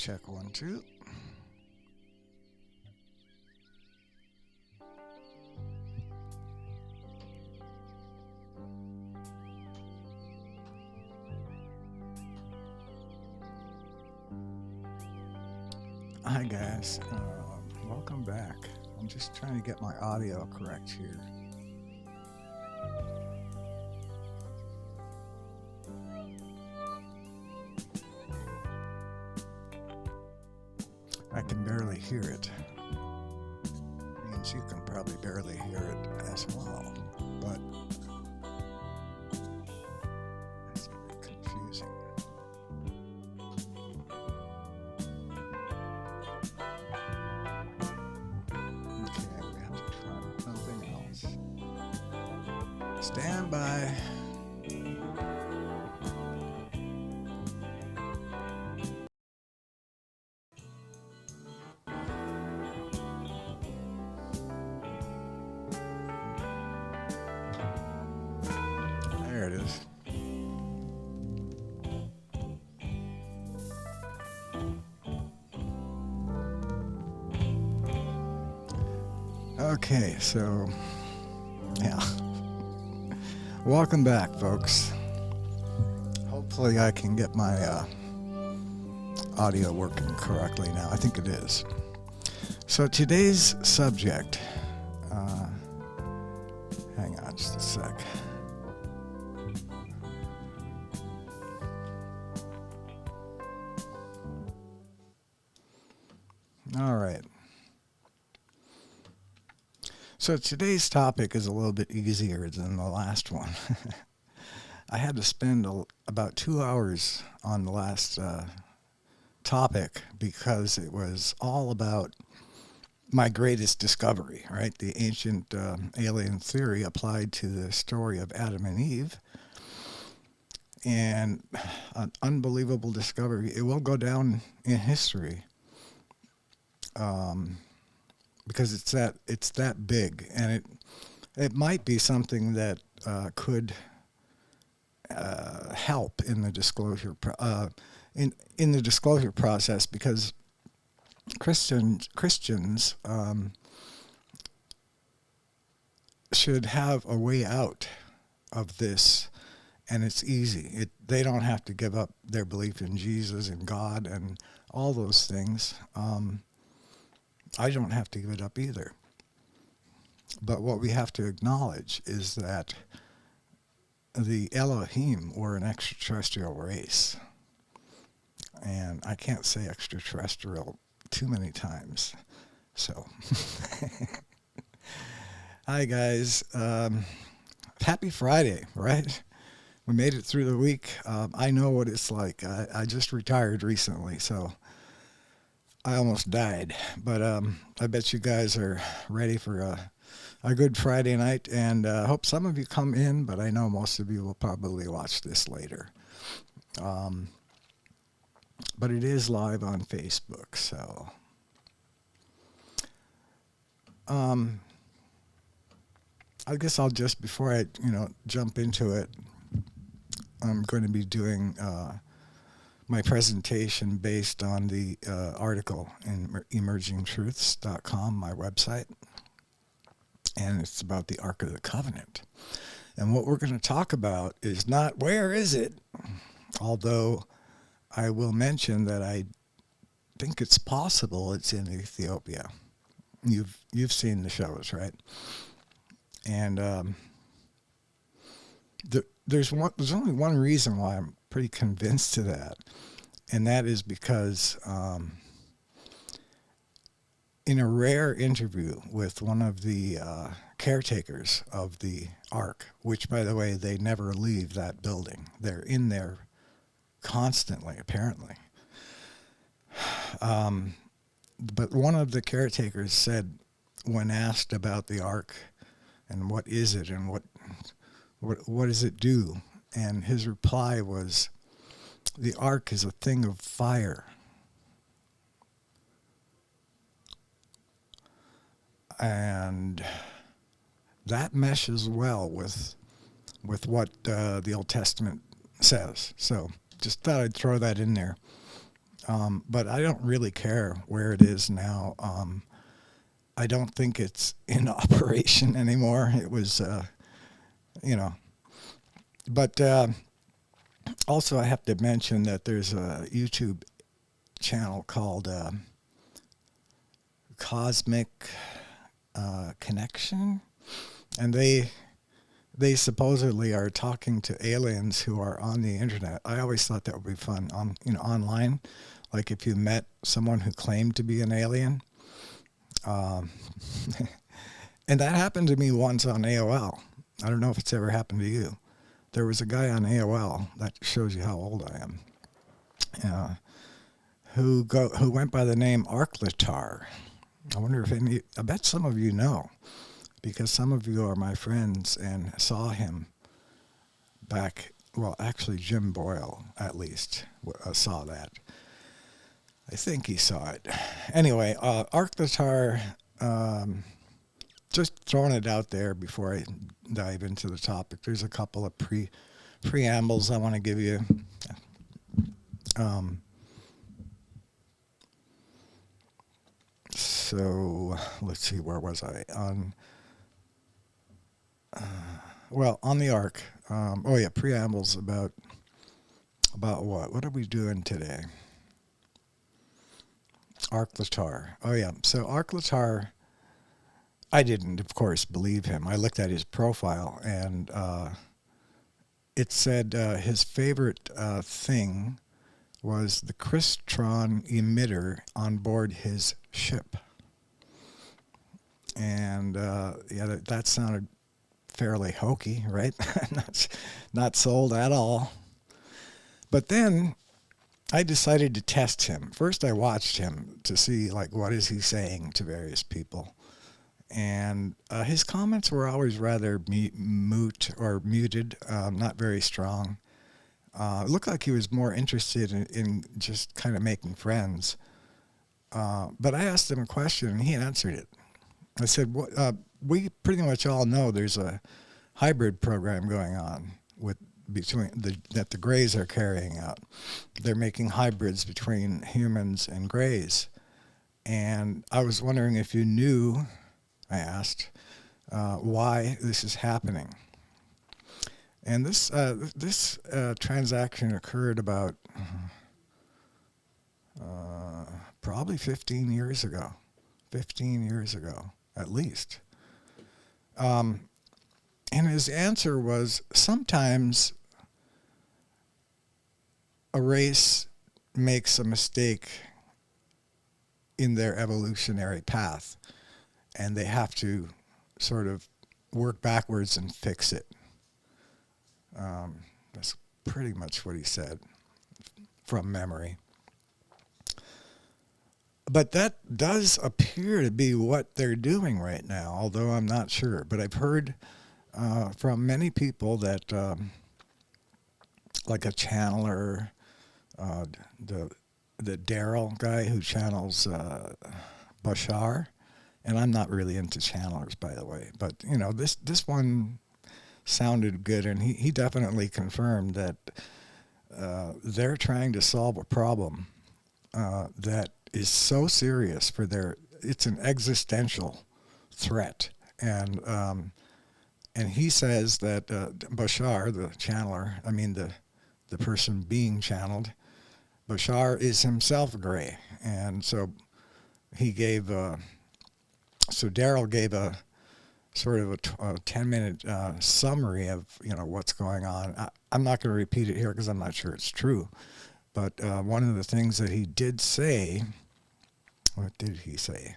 Check one, two. Hi guys, welcome back. I'm just trying to get my audio correct here. I can barely hear it. Means you can probably barely hear it as well, but it's a bit confusing. Okay, we have to try something else. Stand by. There it is. Okay, so yeah. Welcome back, folks. Hopefully I can get my audio working correctly now. I think it is. So today's subject, hang on just a sec. All right. So today's topic is a little bit easier than the last one. I had to spend about 2 hours on the last topic because it was all about my greatest discovery, right? The ancient alien theory applied to the story of Adam and Eve. And an unbelievable discovery. It will go down in history. Because it's that big, and it might be something that could help in the disclosure in the disclosure process, because Christians should have a way out of this, and it's easy. They don't have to give up their belief in Jesus and God and all those things. I don't have to give it up either. But what we have to acknowledge is that the Elohim were an extraterrestrial race. And I can't say extraterrestrial too many times. So, hi guys. Happy Friday, right? We made it through the week. I know what it's like. I just retired recently, so I almost died, but I bet you guys are ready for a good Friday night, and I hope some of you come in, but I know most of you will probably watch this later. But it is live on Facebook, so I guess I'll just, before I jump into it, I'm going to be doing my presentation based on the article in emergingtruths.com, my website, and it's about the Ark of the Covenant. And what we're going to talk about is not where is it, although I will mention that I think it's possible it's in Ethiopia. You've seen the shows, right? And there's only one reason why I'm pretty convinced of that, and that is because in a rare interview with one of the caretakers of the Ark, which, by the way, they never leave that building. They're in there constantly, apparently. But one of the caretakers said, when asked about the Ark and what is it and what does it do, and his reply was, the Ark is a thing of fire. And that meshes well with what the Old Testament says. So just thought I'd throw that in there. But I don't really care where it is now. I don't think it's in operation anymore. It was, you know, but also I have to mention that there's a YouTube channel called Cosmic Connection, and they supposedly are talking to aliens who are on the internet. I always thought that would be fun on online, like if you met someone who claimed to be an alien. Um, and that happened to me once on AOL. I don't know if it's ever happened to you. There was a guy on AOL, that shows you how old I am, uh, who went by the name Arklatar. I wonder if any. I bet some of you know, because some of you are my friends and saw him back. Well, actually, Jim Boyle at least saw that. I think he saw it. Anyway, Arklatar. Just throwing it out there before I dive into the topic. There's a couple of preambles I want to give you. Um, so let's see, where was I? On the Ark. Preambles about what? What are we doing today? Arklatar. Oh yeah. So Arklatar, I didn't, of course, believe him. I looked at his profile, and it said his favorite thing was the Crystron emitter on board his ship. And that sounded fairly hokey, right? Not sold at all. But then I decided to test him. First, I watched him to see, like, what is he saying to various people. And his comments were always rather muted, not very strong. It looked like he was more interested in just kind of making friends. But I asked him a question, and he answered it. I said, we pretty much all know there's a hybrid program going on that the Greys are carrying out. They're making hybrids between humans and Greys. And I was wondering if you knew, I asked, why this is happening. And this transaction occurred about probably 15 years ago. 15 years ago, at least. And his answer was, sometimes a race makes a mistake in their evolutionary path, and they have to sort of work backwards and fix it. That's pretty much what he said from memory. But that does appear to be what they're doing right now, although I'm not sure. But I've heard from many people that, like a channeler, the Daryl guy who channels Bashar, and I'm not really into channelers, by the way, but this one sounded good, and he definitely confirmed that they're trying to solve a problem that is so serious it's an existential threat, and he says that Bashar, the channeler, the person being channeled, Bashar is himself Grey, and so he gave Daryl gave a sort of a 10-minute summary of what's going on. I'm not going to repeat it here because I'm not sure it's true, but one of the things that he did say, what did he say?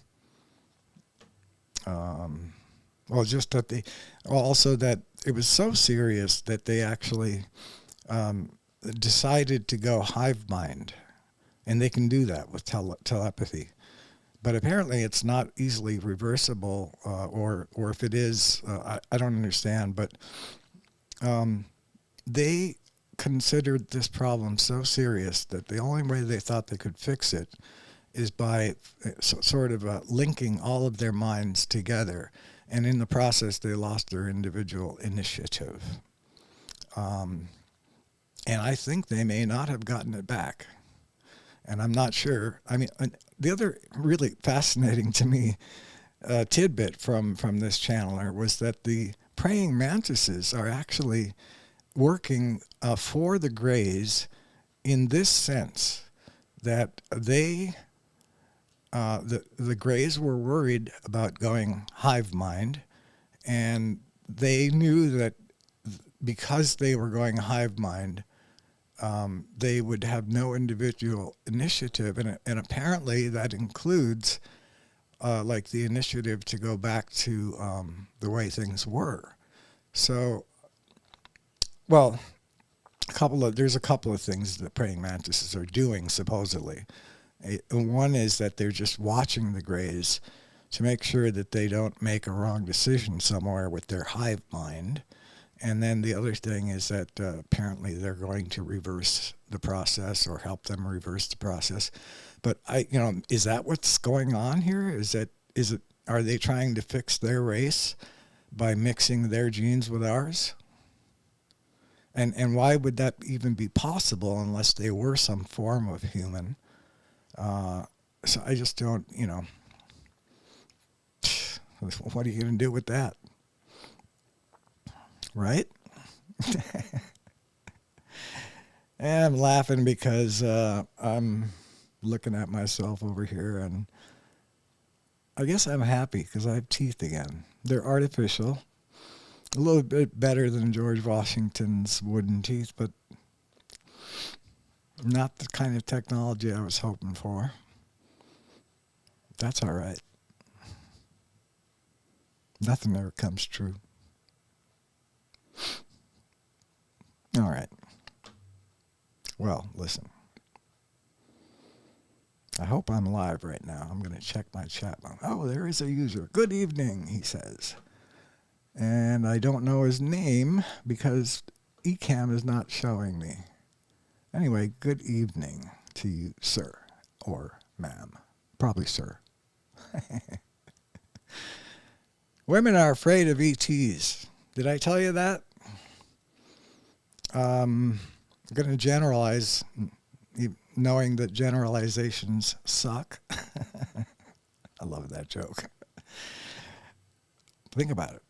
Just that also that it was so serious that they actually decided to go hive mind, and they can do that with telepathy. But apparently it's not easily reversible, or if it is, I don't understand. But they considered this problem so serious that the only way they thought they could fix it is by sort of linking all of their minds together. And in the process, they lost their individual initiative. And I think they may not have gotten it back. And I'm not sure. I mean, the other really fascinating to me tidbit from this channeler was that the praying mantises are actually working for the Greys in this sense that the Greys were worried about going hive mind, and they knew that because they were going hive mind, they would have no individual initiative, and apparently that includes like the initiative to go back to the way things were. So, well, there's a couple of things that praying mantises are doing supposedly. One is that they're just watching the Greys to make sure that they don't make a wrong decision somewhere with their hive mind. And then the other thing is that apparently they're going to reverse the process or help them reverse the process. But is that what's going on here? Are they trying to fix their race by mixing their genes with ours? And why would that even be possible unless they were some form of human? So I just don't, what are you going to do with that? Right? And I'm laughing because I'm looking at myself over here, and I guess I'm happy because I have teeth again. They're artificial, a little bit better than George Washington's wooden teeth, but not the kind of technology I was hoping for. That's all right. Nothing ever comes true. All right. Well, listen. I hope I'm live right now. I'm going to check my chat. Oh, there is a user. Good evening, he says. And I don't know his name because Ecamm is not showing me. Anyway, good evening to you, sir, or ma'am. Probably sir. Women are afraid of ETs. Did I tell you that? I'm going to generalize, knowing that generalizations suck. I love that joke. Think about it.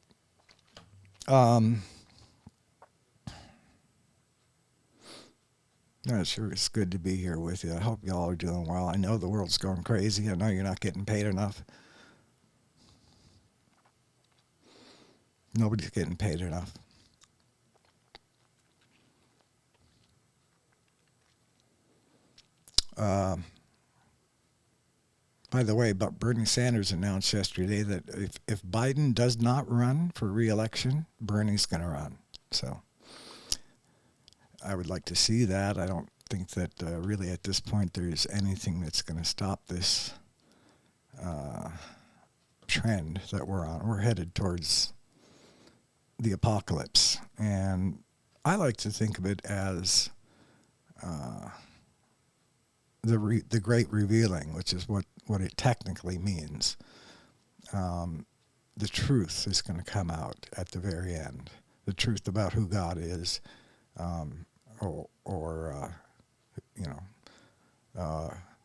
Sure, it's good to be here with you. I hope y'all are doing well. I know the world's going crazy. I know you're not getting paid enough. Nobody's getting paid enough. By the way, but Bernie Sanders announced yesterday that if Biden does not run for re-election, Bernie's going to run. So I would like to see that. I don't think that really at this point there's anything that's going to stop this trend that we're on. We're headed towards the apocalypse. And I like to think of it as the great revealing, which is what it technically means. The truth is going to come out at the very end. The truth about who God is,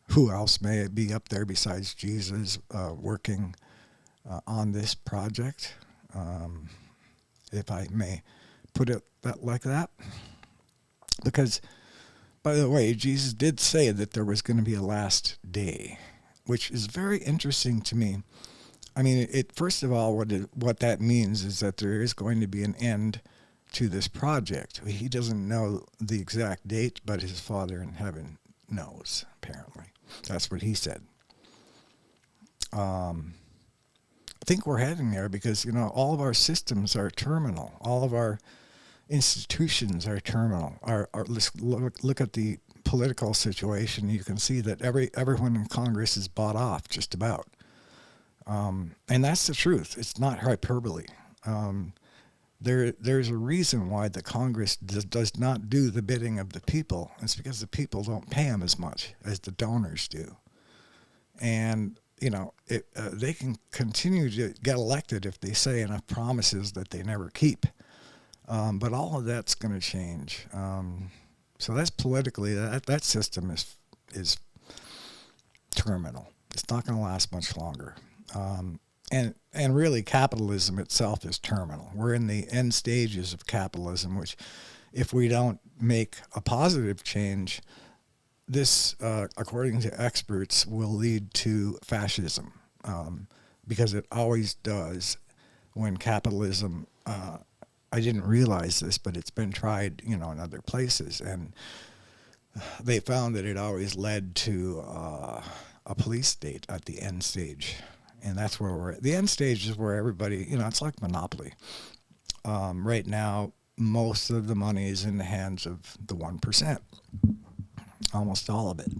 who else may be up there besides Jesus working on this project, if I may put it like that. Because, by the way, Jesus did say that there was going to be a last day, which is very interesting to me. I mean, first of all, what that means is that there is going to be an end to this project. He doesn't know the exact date, but his Father in heaven knows, apparently. That's what he said. I think we're heading there because, all of our systems are terminal. All of our institutions are terminal. Let's look at the political situation. You can see that everyone in Congress is bought off, just about. And that's the truth. It's not hyperbole. There's a reason why the Congress does not do the bidding of the people. It's because the people don't pay them as much as the donors do. And, they can continue to get elected if they say enough promises that they never keep. But all of that's going to change. So that's politically, that system is terminal. It's not going to last much longer. And really, capitalism itself is terminal. We're in the end stages of capitalism, which, if we don't make a positive change, this, according to experts, will lead to fascism, because it always does when capitalism. I didn't realize this, but it's been tried, in other places, and they found that it always led to a police state at the end stage. And that's where we're at. The end stage is where everybody, it's like Monopoly. Right now, most of the money is in the hands of the 1%, almost all of it.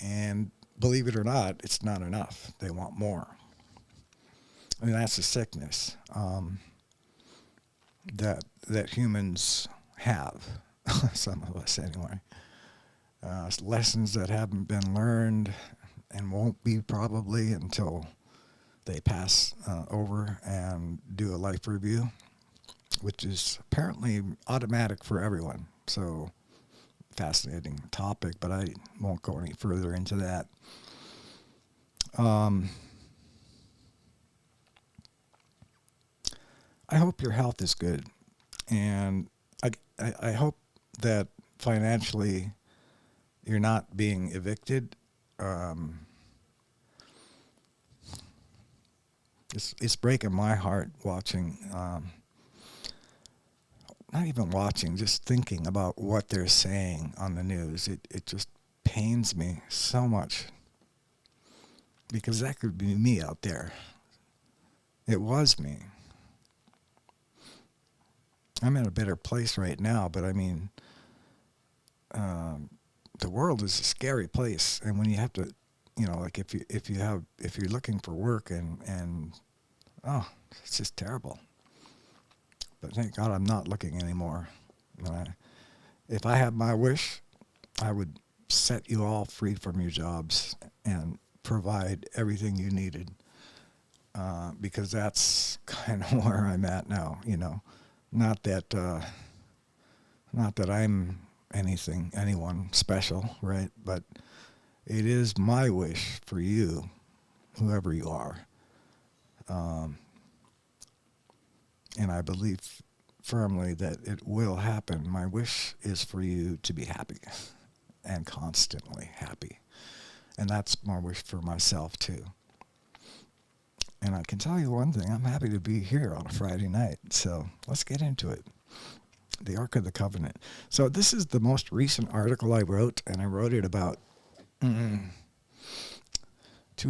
And believe it or not, it's not enough. They want more. I mean, that's a sickness that humans have, some of us anyway. Lessons that haven't been learned and won't be probably until they pass over and do a life review, which is apparently automatic for everyone. So, fascinating topic, but I won't go any further into that. I hope your health is good, and I hope that financially you're not being evicted. It's breaking my heart watching, not even watching, just thinking about what they're saying on the news. It just pains me so much, because that could be me out there. It was me. I'm in a better place right now, but I mean, the world is a scary place, and when you have to, like if you're looking for work and it's just terrible. But thank God I'm not looking anymore. If I had my wish, I would set you all free from your jobs and provide everything you needed, because that's kind of where I'm at now. Not that I'm anyone special, right? But it is my wish for you, whoever you are, and I believe firmly that it will happen. My wish is for you to be happy, and constantly happy, and that's my wish for myself too. And I can tell you one thing, I'm happy to be here on a Friday night. So let's get into it. The Ark of the Covenant. So this is the most recent article I wrote, and I wrote it about 2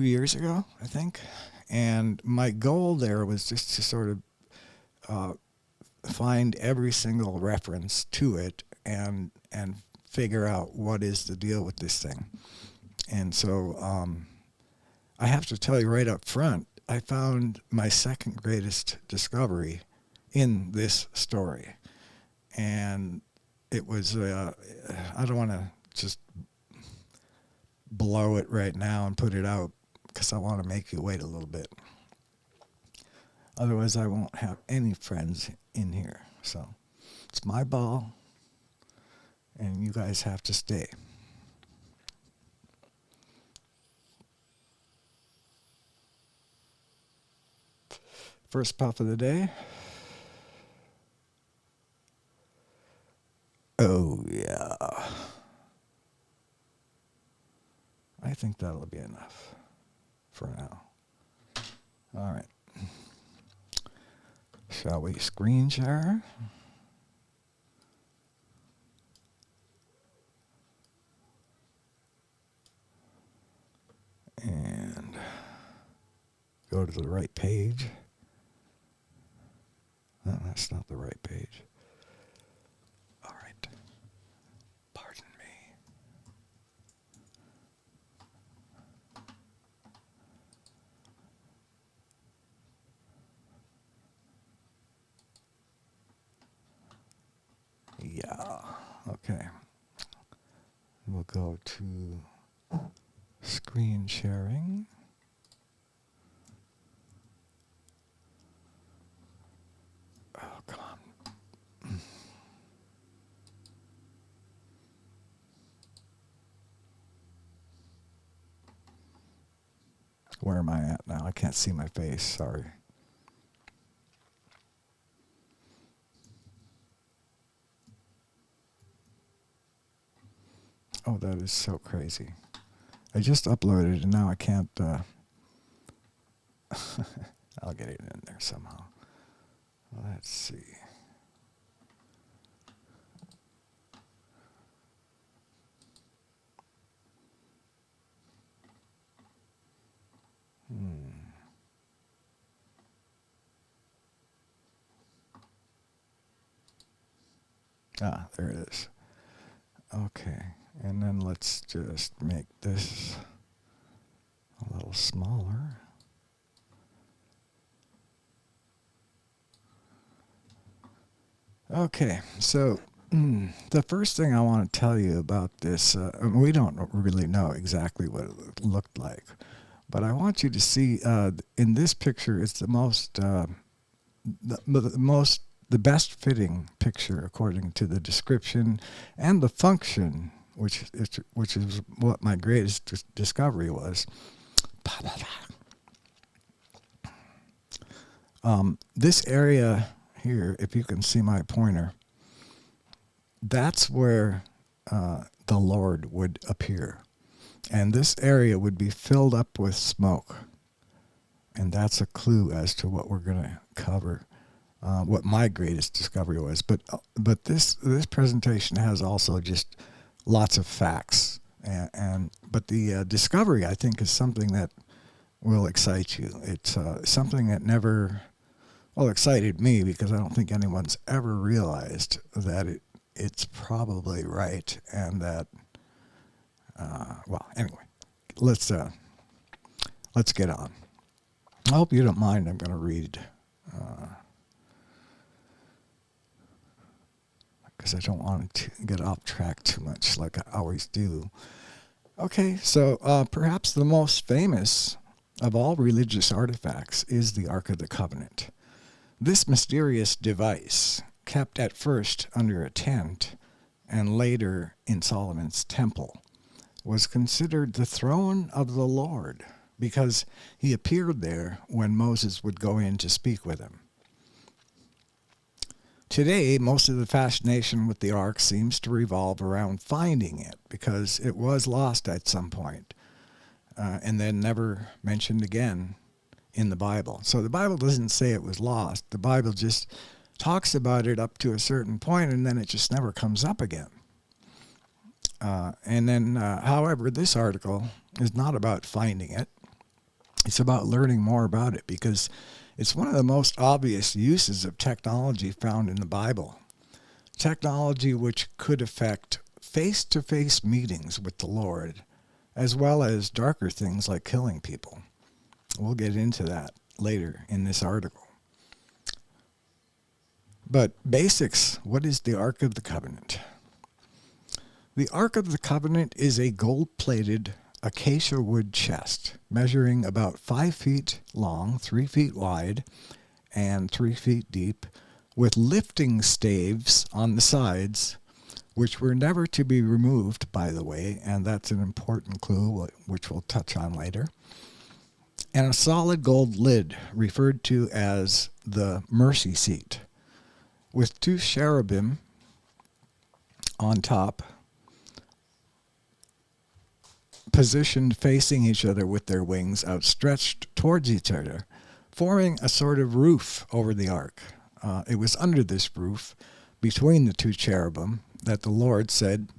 years ago, I think. And my goal there was just to sort of find every single reference to it and figure out what is the deal with this thing. And so I have to tell you right up front, I found my second greatest discovery in this story. And it was, I don't want to just blow it right now and put it out, because I want to make you wait a little bit. Otherwise, I won't have any friends in here. So it's my ball, and you guys have to stay. First puff of the day. Oh, yeah. I think that'll be enough for now. All right. Shall we screen share? And go to the right page. No, that's not the right page. All right. Pardon me. Yeah. Okay. We'll go to screen sharing. Oh, come on. Where am I at now? I can't see my face. Sorry. Oh, that is so crazy. I just uploaded and now I can't. I'll get it in there somehow. Let's see. Ah, there it is. Okay, and then let's just make this a little smaller. Okay, so the first thing I want to tell you about this, we don't really know exactly what it looked like, but I want you to see in this picture, it's the best fitting picture according to the description and the function, which is what my greatest discovery was. This area here, if you can see my pointer, that's where the Lord would appear. And this area would be filled up with smoke. And that's a clue as to what we're going to cover, what my greatest discovery was. But this presentation has also just lots of facts. But the discovery, I think, is something that will excite you. It's something that never, well, excited me because I don't think anyone's ever realized that it's probably right, and that well, anyway, let's get on. I hope you don't mind. I'm going to read because I don't want to get off track too much, like I always do. Okay, so perhaps the most famous of all religious artifacts is the Ark of the Covenant. This mysterious device, kept at first under a tent and later in Solomon's temple, was considered the throne of the Lord because he appeared there when Moses would go in to speak with him. Today, most of the fascination with the Ark seems to revolve around finding it because it was lost at some point, and then never mentioned again in the Bible. So the Bible doesn't say it was lost. The Bible just talks about it up to a certain point, and then it just never comes up again. However, this article is not about finding it. It's about learning more about it because it's one of the most obvious uses of technology found in the Bible. Technology which could affect face-to-face meetings with the Lord, as well as darker things like killing people. We'll get into that later in this article. But basics, what is the Ark of the Covenant? The Ark of the Covenant is a gold-plated acacia wood chest measuring about 5 feet long, 3 feet wide, and 3 feet deep, with lifting staves on the sides, which were never to be removed, by the way, and that's an important clue, which we'll touch on later, and a solid gold lid referred to as the mercy seat, with 2 cherubim on top, positioned facing each other with their wings outstretched towards each other, forming a sort of roof over the ark. It was under this roof, between the 2 cherubim, that the Lord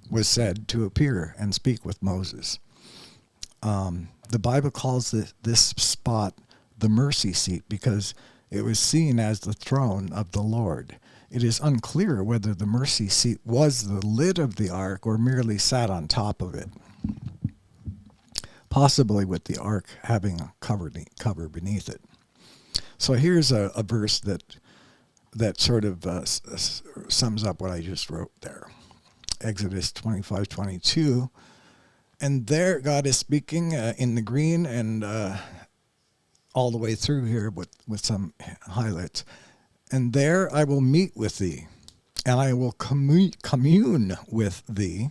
was said to appear and speak with Moses. The Bible calls this spot the mercy seat because it was seen as the throne of the Lord. It is unclear whether the mercy seat was the lid of the ark or merely sat on top of it, possibly with the ark having a cover beneath it. So here's a verse that sort of sums up what I just wrote there. Exodus 25:22. And there God is speaking in the green and all the way through here with some highlights. And there I will meet with thee, and I will commune with thee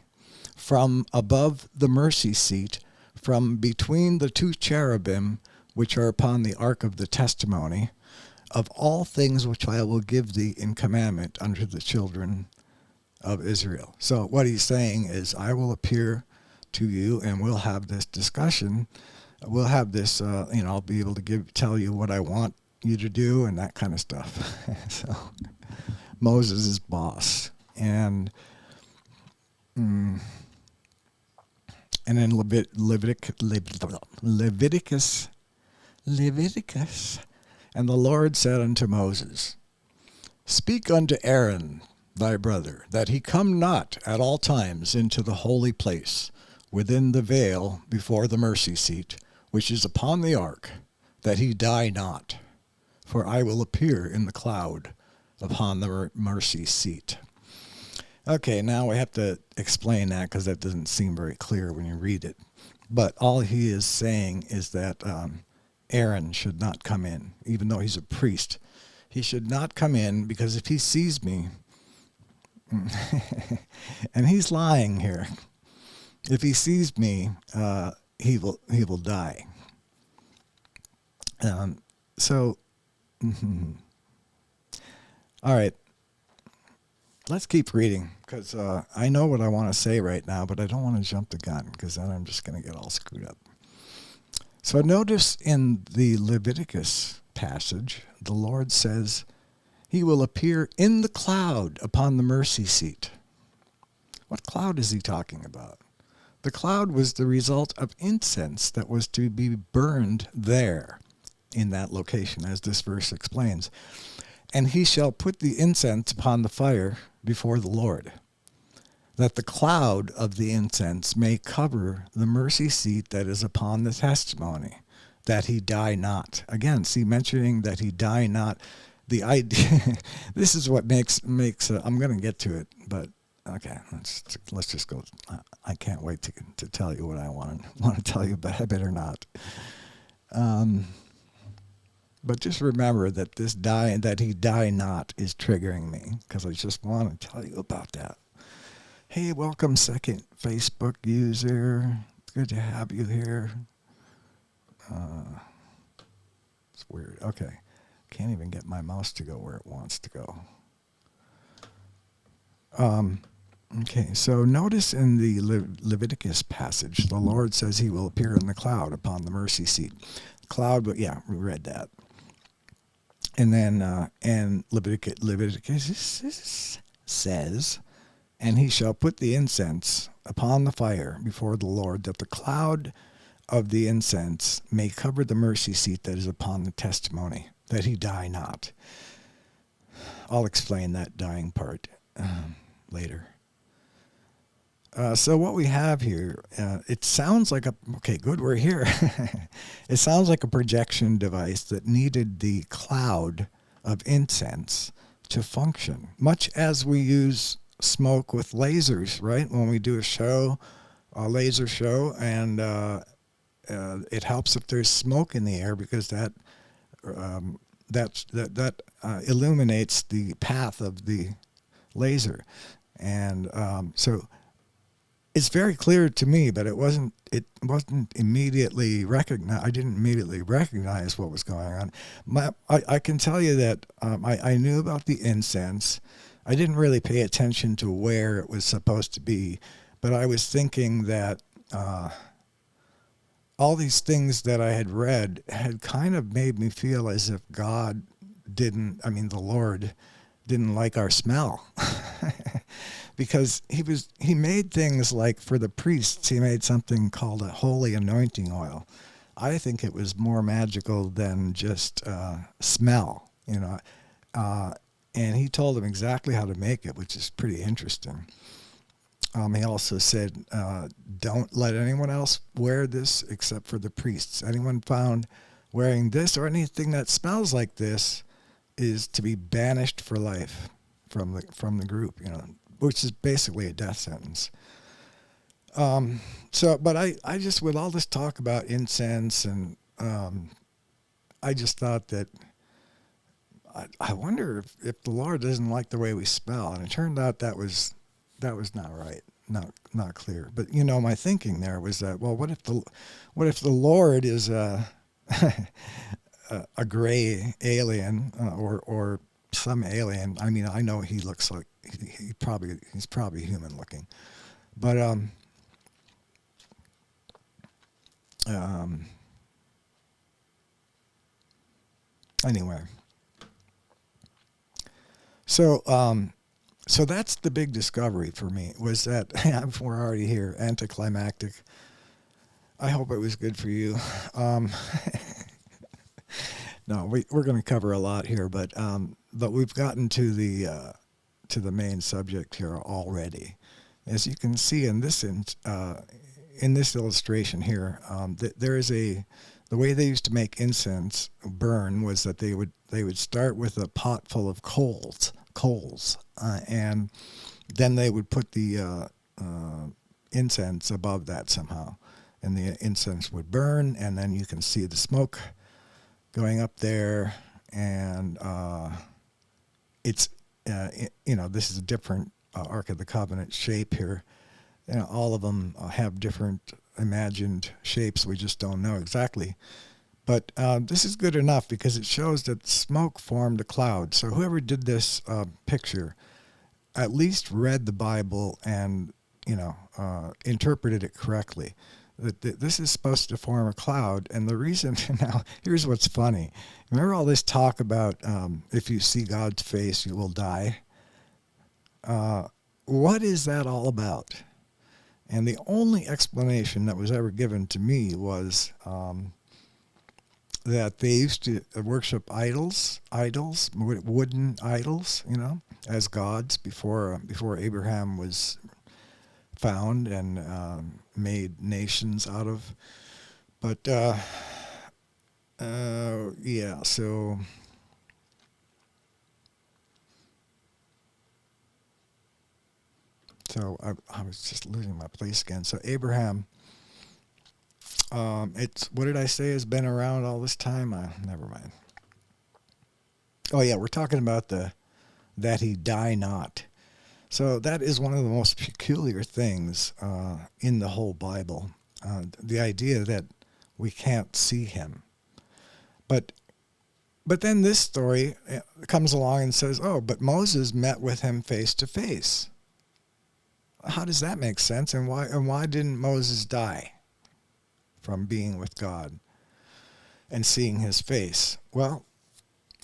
from above the mercy seat, from between the 2 cherubim which are upon the ark of the testimony, of all things which I will give thee in commandment unto the children of Israel. So what he's saying is, I will appear to you and we'll have this discussion. We'll have this, I'll be able to tell you what I want you to do and that kind of stuff. So Moses is boss. And in Leviticus, and the Lord said unto Moses, Speak unto Aaron thy brother, that he come not at all times into the holy place, within the veil before the mercy seat, which is upon the ark, that he die not. For I will appear in the cloud upon the mercy seat. Okay, now we have to explain that because that doesn't seem very clear when you read it. But all he is saying is that Aaron should not come in, even though he's a priest. He should not come in because if he sees me, and he's lying here, if he sees me, he will die. All right. Let's keep reading because I know what I want to say right now, but I don't want to jump the gun because then I'm just going to get all screwed up. So notice in the Leviticus passage, the Lord says he will appear in the cloud upon the mercy seat. What cloud is he talking about? The cloud was the result of incense that was to be burned there in that location, as this verse explains. And he shall put the incense upon the fire before the Lord, that the cloud of the incense may cover the mercy seat that is upon the testimony, that he die not. Again, see, mentioning that he die not, the idea, this is what makes I'm going to get to it, but okay, let's just go. I can't wait to tell you what I want to tell you, but I better not. But just remember that that he die not is triggering me because I just want to tell you about that. Hey, welcome, second Facebook user. It's good to have you here. It's weird. Okay. Can't even get my mouse to go where it wants to go. Okay, so notice in the Leviticus passage, the Lord says he will appear in the cloud upon the mercy seat. Cloud, but yeah, we read that. And then, and Leviticus says, and he shall put the incense upon the fire before the Lord, that the cloud of the incense may cover the mercy seat that is upon the testimony, that he die not. I'll explain that dying part later. So what we have here, it sounds like okay, good, we're here. It sounds like a projection device that needed the cloud of incense to function, much as we use smoke with lasers, right? When we do a laser show, and it helps if there's smoke in the air because that illuminates the path of the laser. And so it's very clear to me, but it wasn't immediately recognized. I didn't immediately recognize what was going on. I can tell you that I knew about the incense. I didn't really pay attention to where it was supposed to be, but I was thinking that all these things that I had read had kind of made me feel as if the Lord didn't like our smell. Because he made things like, for the priests, he made something called a holy anointing oil. I think it was more magical than just smell, and he told them exactly how to make it, which is pretty interesting. He also said, don't let anyone else wear this except for the priests. Anyone found wearing this or anything that smells like this is to be banished for life from the group, which is basically a death sentence. But I just, with all this talk about incense, and I just thought that I wonder if the Lord doesn't like the way we smell, and it turned out that was not right, not clear. But my thinking there was that, well, what if the Lord is a gray alien or some alien. I mean, I know he looks like he's probably human looking, but um, anyway. So so that's the big discovery for me was that we're already here, anticlimactic. I hope it was good for you. Um, no, we're going to cover a lot here, but we've gotten to the main subject here already. As you can see in this illustration here, there is the way they used to make incense burn was that they would start with a pot full of coals, and then they would put the incense above that somehow, and the incense would burn, and then you can see the smoke going up there, and it's this is a different Ark of the Covenant shape here. All of them have different imagined shapes. We just don't know exactly. But this is good enough because it shows that smoke formed a cloud. So whoever did this picture at least read the Bible and interpreted it correctly. That this is supposed to form a cloud, and the reason now here's what's funny. Remember all this talk about if you see God's face, you will die. What is that all about? And the only explanation that was ever given to me was that they used to worship idols, wooden idols, as gods before Abraham was found and made nations out of. But yeah, so. So I was just losing my place again. So Abraham, it's what did I say has been around all this time? Never mind. Oh yeah, we're talking about that he die not. So that is one of the most peculiar things in the whole Bible. The idea that we can't see him. But then this story comes along and says, oh, but Moses met with him face to face. How does that make sense? And why didn't Moses die from being with God and seeing his face? Well,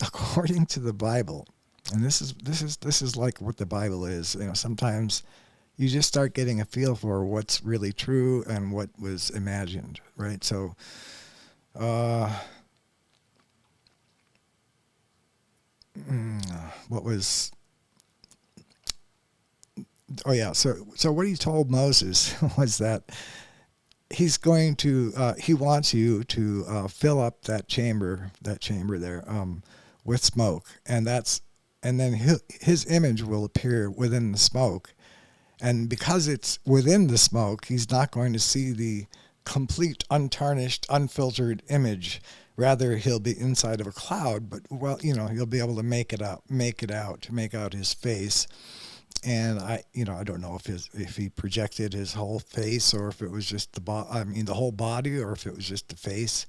according to the Bible, and this is like what the Bible is. Sometimes you just start getting a feel for what's really true and what was imagined, right? So, what was? Oh yeah. So what he told Moses was that he's going to he wants you to fill up that chamber there with smoke, and then his image will appear within the smoke, and because it's within the smoke, he's not going to see the complete, untarnished, unfiltered image. Rather, he'll be inside of a cloud, but he'll be able to make out his face. And I don't know if he projected his whole face or if it was just the whole body, or if it was just the face.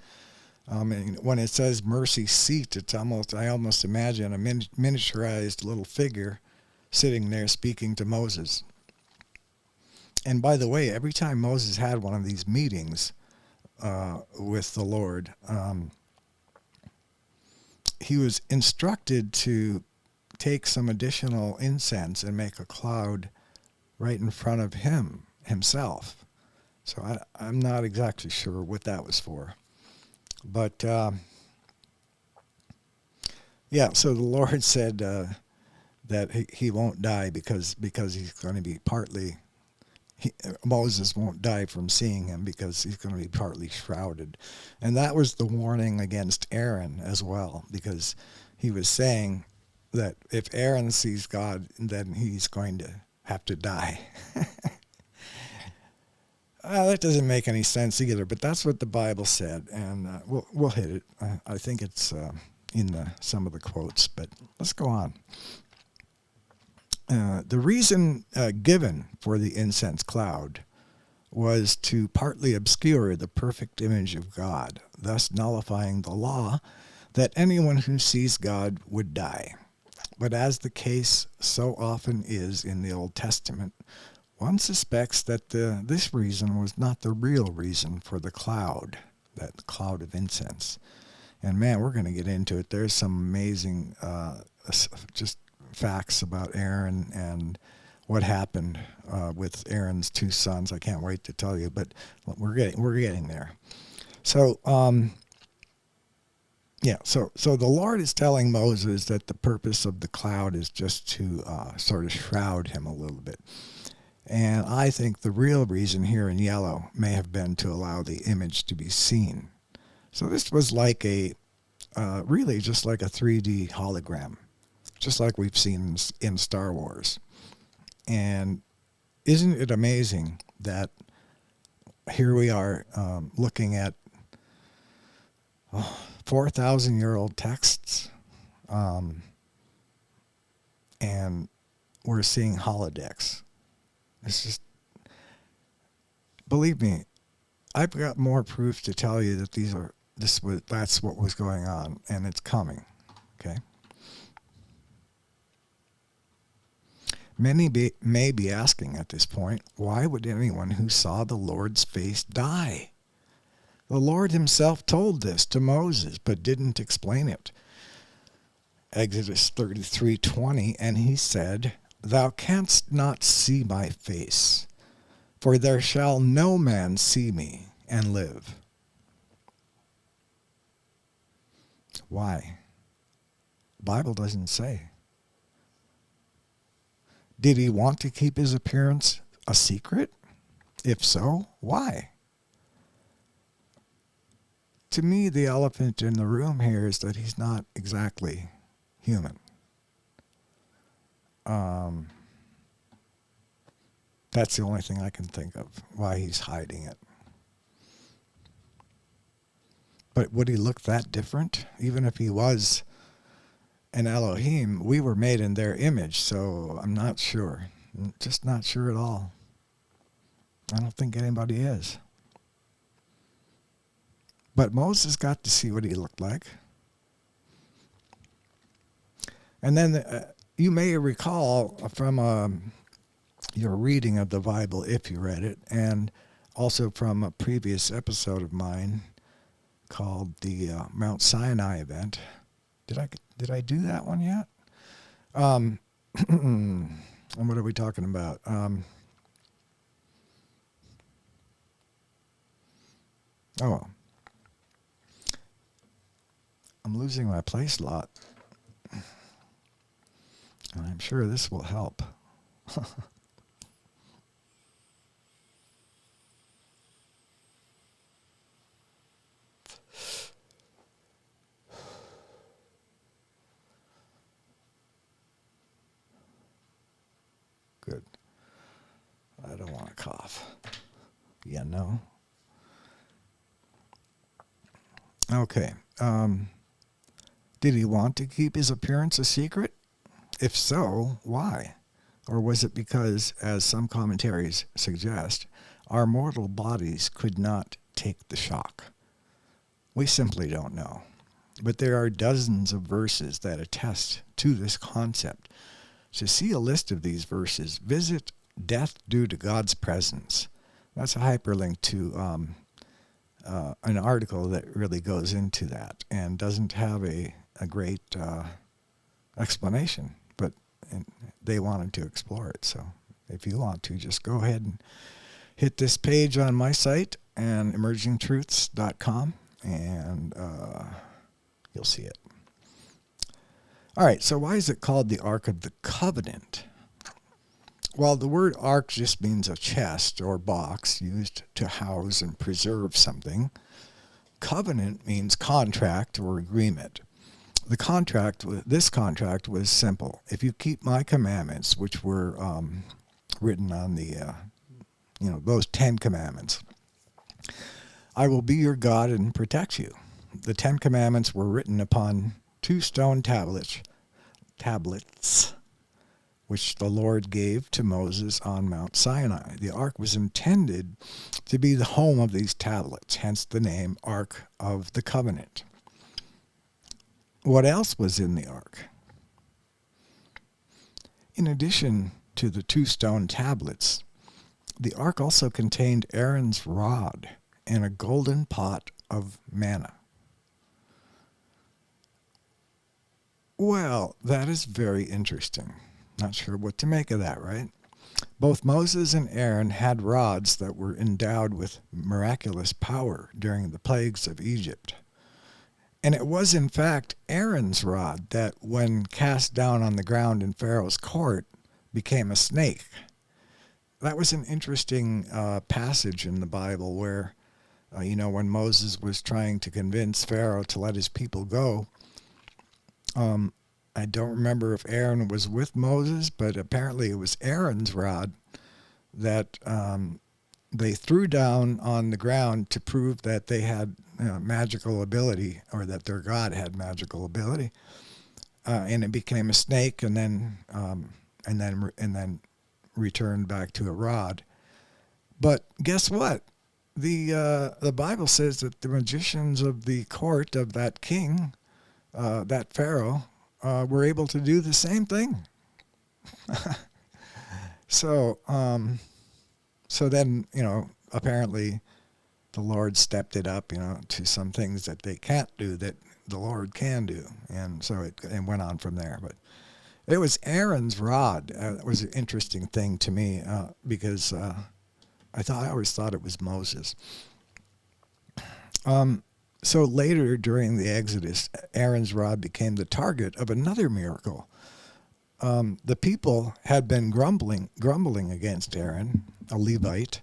And when it says mercy seat, I almost imagine a miniaturized little figure sitting there speaking to Moses. And by the way, every time Moses had one of these meetings with the Lord, he was instructed to take some additional incense and make a cloud right in front of himself. So I'm not exactly sure what that was for. But yeah, so the Lord said that he won't die because he's going to be Moses won't die from seeing him because he's going to be partly shrouded. And that was the warning against Aaron as well, because he was saying that if Aaron sees God, then he's going to have to die. That doesn't make any sense either, but that's what the Bible said, and we'll hit it. I think it's in some of the quotes, but let's go on. The reason given for the incense cloud was to partly obscure the perfect image of God, thus nullifying the law that anyone who sees God would die. But as the case so often is in the Old Testament, one suspects that this reason was not the real reason for the cloud, that cloud of incense. And man, we're going to get into it. There's some amazing just facts about Aaron and what happened with Aaron's two sons. I can't wait to tell you, but we're getting there. So so the Lord is telling Moses that the purpose of the cloud is just to sort of shroud him a little bit. And I think the real reason here in yellow may have been to allow the image to be seen. So this was like really just like a 3D hologram, just like we've seen in Star Wars. And isn't it amazing that here we are looking at 4,000-year-old texts, and we're seeing holodecks. It's just, believe me, I've got more proof to tell you that that's what was going on, and it's coming. Okay. Many may be asking at this point, why would anyone who saw the Lord's face die? The Lord himself told this to Moses, but didn't explain it. Exodus 33:20, and he said, "Thou canst not see my face, for there shall no man see me and live." Why? The Bible doesn't say. Did he want to keep his appearance a secret? If so, why? To me, the elephant in the room here is that he's not exactly human. That's the only thing I can think of, why he's hiding it. But would he look that different? Even if he was an Elohim, we were made in their image, so I'm not sure. I'm just not sure at all. I don't think anybody is. But Moses got to see what he looked like. And then you may recall from your reading of the Bible, if you read it, and also from a previous episode of mine called the Mount Sinai event. Did I do that one yet? And what are we talking about? I'm losing my place a lot. I'm sure this will help. Good. I don't want to cough. Yeah, no. Okay. Did he want to keep his appearance a secret? If so, why? Or was it because, as some commentaries suggest, our mortal bodies could not take the shock? We simply don't know. But there are dozens of verses that attest to this concept. To see a list of these verses, visit Death Due to God's Presence. That's a hyperlink to an article that really goes into that and doesn't have a great explanation, but they wanted to explore it. So if you want to, just go ahead and hit this page on my site and emergingtruths.com, and you'll see it. All right, so why is it called the Ark of the Covenant? Well, the word ark just means a chest or box used to house and preserve something. Covenant means contract or agreement. This contract was simple. If you keep my commandments, which were written on the, those 10 commandments, I will be your God and protect you. The 10 commandments were written upon 2 stone tablets which the Lord gave to Moses on Mount Sinai. The ark was intended to be the home of these tablets, hence the name Ark of the Covenant. What else was in the ark? In addition to the 2 stone tablets, the ark also contained Aaron's rod and a golden pot of manna. Well, that is very interesting. Not sure what to make of that, right? Both Moses and Aaron had rods that were endowed with miraculous power during the plagues of Egypt. And it was, in fact, Aaron's rod that, when cast down on the ground in Pharaoh's court, became a snake. That was an interesting passage in the Bible where, when Moses was trying to convince Pharaoh to let his people go, I don't remember if Aaron was with Moses, but apparently it was Aaron's rod that they threw down on the ground to prove that they had magical ability, or that their God had magical ability, and it became a snake, and then returned back to a rod. But guess what? The Bible says that the magicians of the court of that king, that Pharaoh, were able to do the same thing. So then, apparently the Lord stepped it up, to some things that they can't do that the Lord can do. And so it went on from there. But it was Aaron's rod. That was an interesting thing to me, because I always thought it was Moses. So later during the Exodus, Aaron's rod became the target of another miracle. The people had been grumbling against Aaron, a Levite,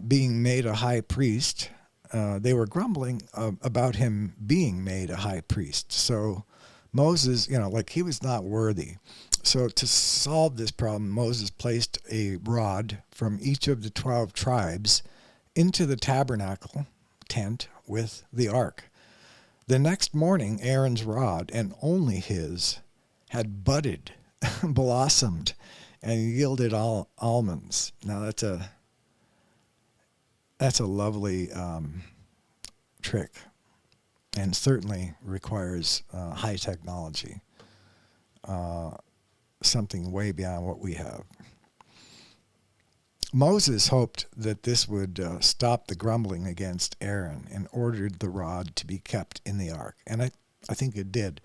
being made a high priest. They were grumbling about him being made a high priest. So Moses, he was not worthy. So to solve this problem, Moses placed a rod from each of the 12 tribes into the tabernacle tent with the ark. The next morning, Aaron's rod, and only his, had budded, blossomed, and yielded almonds. Now that's a lovely trick, and certainly requires high technology, something way beyond what we have. Moses hoped that this would stop the grumbling against Aaron, and ordered the rod to be kept in the ark. And I think it did.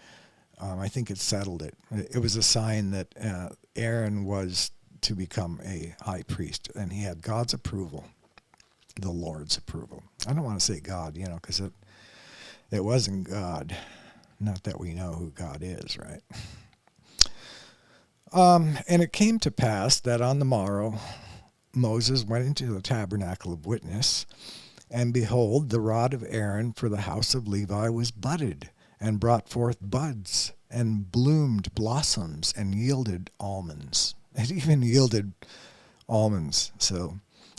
I think it settled it. It was a sign that Aaron was to become a high priest, and he had God's approval, the Lord's approval. I don't want to say God, because it wasn't God. Not that we know who God is, right? And it came to pass that on the morrow, Moses went into the tabernacle of witness, and behold, the rod of Aaron for the house of Levi was budded, and brought forth buds, and bloomed blossoms, and yielded almonds. It even yielded almonds. So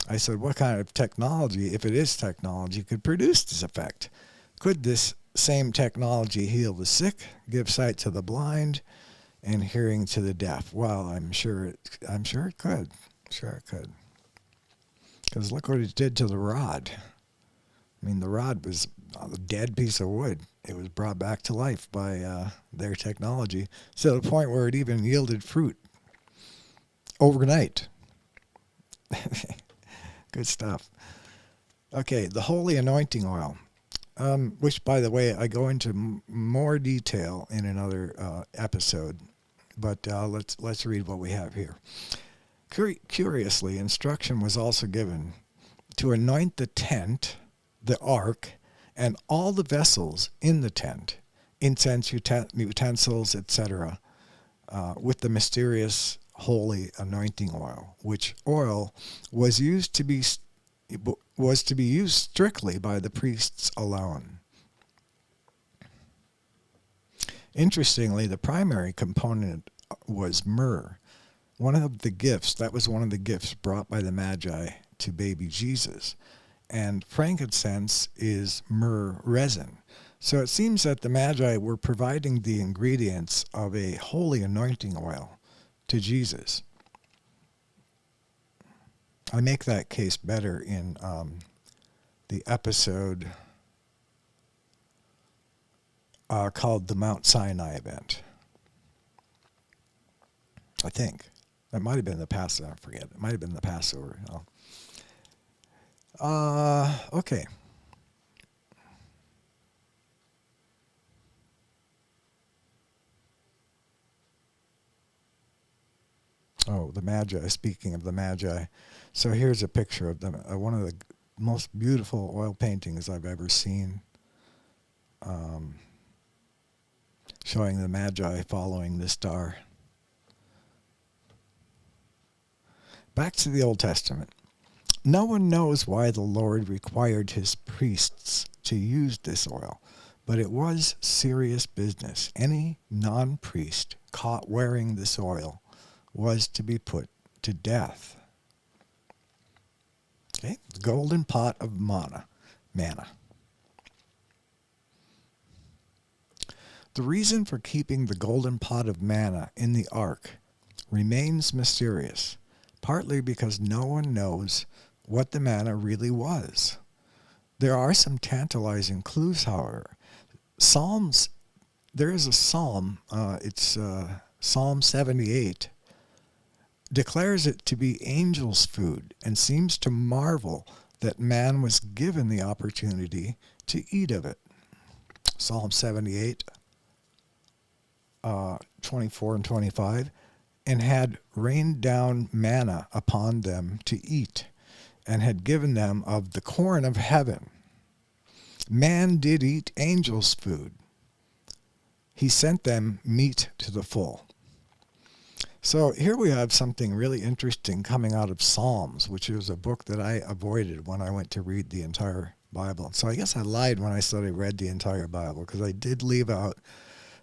I said, what kind of technology, if it is technology, could produce this effect? Could this same technology heal the sick, give sight to the blind, and hearing to the deaf? Well, I'm sure it could. Sure it could. Because look what it did to the rod. I mean, the rod was a dead piece of wood. It was brought back to life by their technology, to the point where it even yielded fruit overnight. Good stuff. Okay, the holy anointing oil, which, by the way, I go into more detail in another episode, but let's read what we have here. Curiously, instruction was also given to anoint the tent, the ark, and all the vessels in the tent, incense, utensils, etc., with the mysterious holy anointing oil, which oil was to be used strictly by the priests alone. Interestingly, the primary component was myrrh. One of the gifts brought by the Magi to baby Jesus. And frankincense is myrrh resin. So it seems that the Magi were providing the ingredients of a holy anointing oil to Jesus. I make that case better in the episode called the Mount Sinai event. I think. It might have been the Passover. I forget. It might have been the Passover. Okay. Oh, the Magi. Speaking of the Magi. So here's a picture of them. One of the most beautiful oil paintings I've ever seen. Showing the Magi following the star. Back to the Old Testament. No one knows why the Lord required his priests to use this oil, but it was serious business. Any non-priest caught wearing this oil was to be put to death. Okay, the golden pot of manna. The reason for keeping the golden pot of manna in the ark remains mysterious, partly because no one knows what the manna really was. There are some tantalizing clues, however. There is a psalm, it's Psalm 78, declares it to be angels' food and seems to marvel that man was given the opportunity to eat of it. Psalm 78, 24 and 25, and had rained down manna upon them to eat, and had given them of the corn of heaven. Man did eat angels' food. He sent them meat to the full. So here we have something really interesting coming out of Psalms, which is a book that I avoided when I went to read the entire Bible. So I guess I lied when I said I read the entire Bible, because I did leave out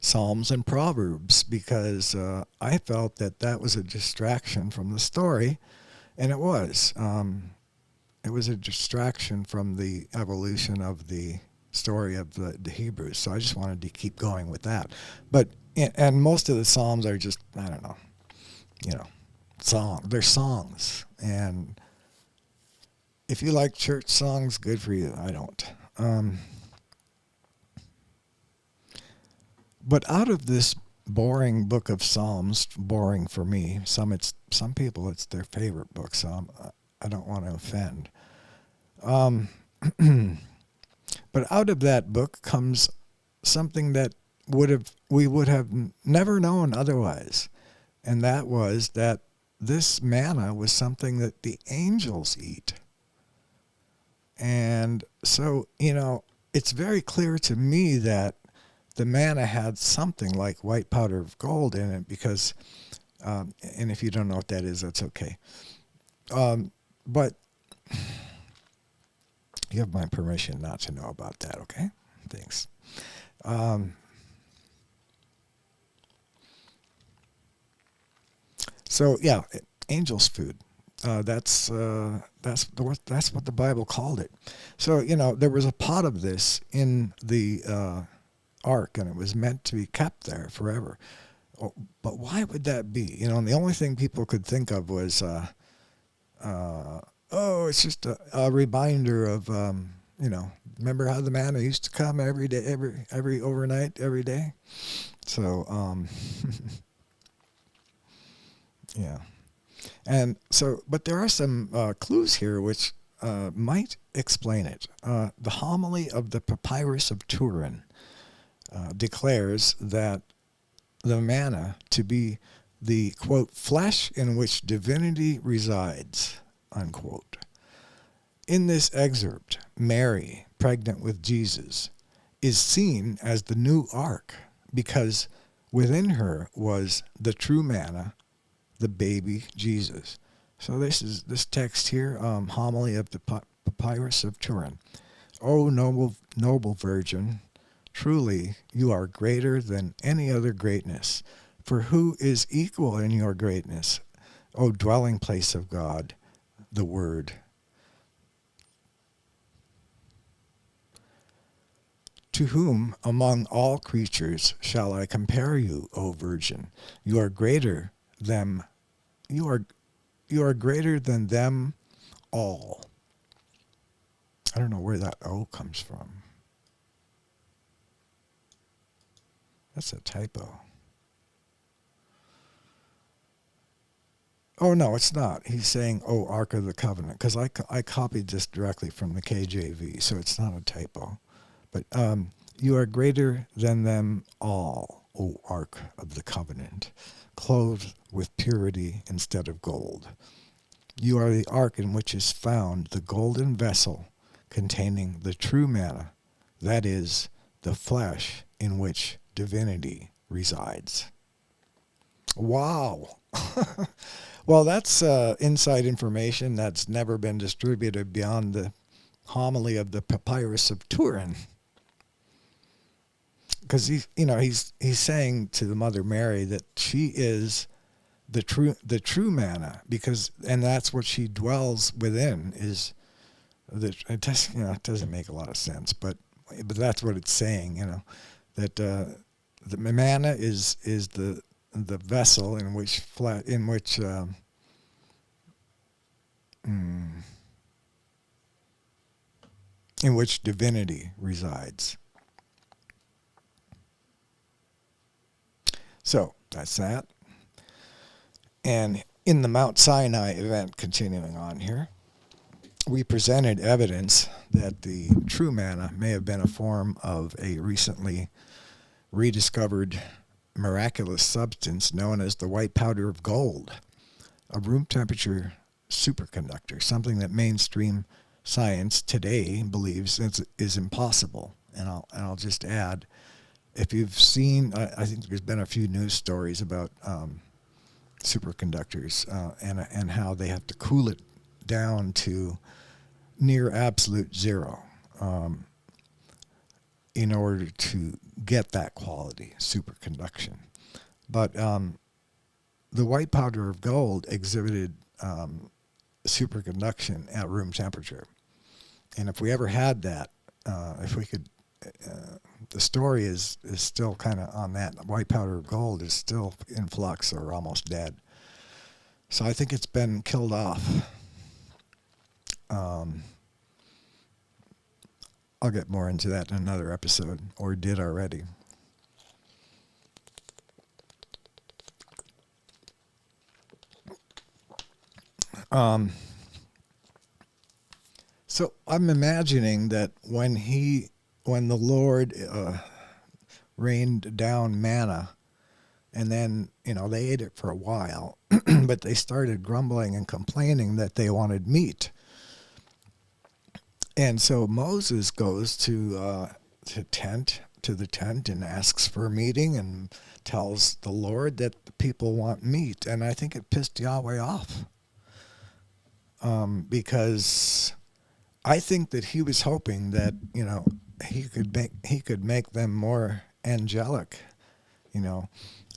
Psalms and Proverbs, because I felt that was a distraction from the story, and it was. It was a distraction from the evolution of the story of the Hebrews, so I just wanted to keep going with that. But and most of the Psalms are just, I don't know, they're songs, and if you like church songs, good for you. I don't. But out of this boring book of Psalms, boring for me, some people it's their favorite book, so I don't want to offend. But out of that book comes something that we would have never known otherwise, and that was that this manna was something that the angels eat. And so, it's very clear to me that the manna had something like white powder of gold in it, because, and if you don't know what that is, that's okay. But you have my permission not to know about that, okay? Thanks. So yeah, angels' food. That's what the Bible called it. So there was a pot of this in the ark, and it was meant to be kept there forever. Oh, but why would that be? And the only thing people could think of was, it's just a reminder of, remember how the manna used to come every day, every overnight, every day? So, yeah. And so, but there are some clues here which might explain it. The homily of the Papyrus of Turin declares that the manna to be the, quote, flesh in which divinity resides, unquote. In this excerpt, Mary, pregnant with Jesus, is seen as the new ark because within her was the true manna, the baby Jesus. So this text here, homily of the Papyrus of Turin. O noble Virgin, truly you are greater than any other greatness, for who is equal in your greatness, O dwelling place of God, the Word? To whom among all creatures shall I compare you, O Virgin? You are greater them. You are greater than them all. I don't know where that O comes from. That's a typo. Oh, no, it's not. He's saying, oh, Ark of the Covenant, because I copied this directly from the KJV, so it's not a typo. But you are greater than them all, O Ark of the Covenant, clothed with purity instead of gold. You are the ark in which is found the golden vessel containing the true manna, that is, the flesh in which divinity resides. Wow. Well, that's inside information that's never been distributed beyond the homily of the Papyrus of Turin. Because he's saying to the Mother Mary that she is the true manna, and that's what she dwells within. Is that it doesn't make a lot of sense, but that's what it's saying. That the manna is the vessel in which divinity resides. So that's that. And in the Mount Sinai event, continuing on here, we presented evidence that the true manna may have been a form of a recently rediscovered miraculous substance known as the white powder of gold, a room temperature superconductor, something that mainstream science today believes is impossible. And I'll just add, if you've seen, I think there's been a few news stories about superconductors and how they have to cool it down to near absolute zero in order to get that quality, superconduction. But the white powder of gold exhibited superconduction at room temperature. And if we ever had that, if we could, the story is still kind of on that. White powder of gold is still in flux or almost dead. So I think it's been killed off. I'll get more into that in another episode, or did already. So I'm imagining that when the Lord rained down manna, and then they ate it for a while, but they started grumbling and complaining that they wanted meat. And so Moses goes to the tent and asks for a meeting and tells the Lord that the people want meat. And I think it pissed Yahweh off, because I think that he was hoping that he could make them more angelic,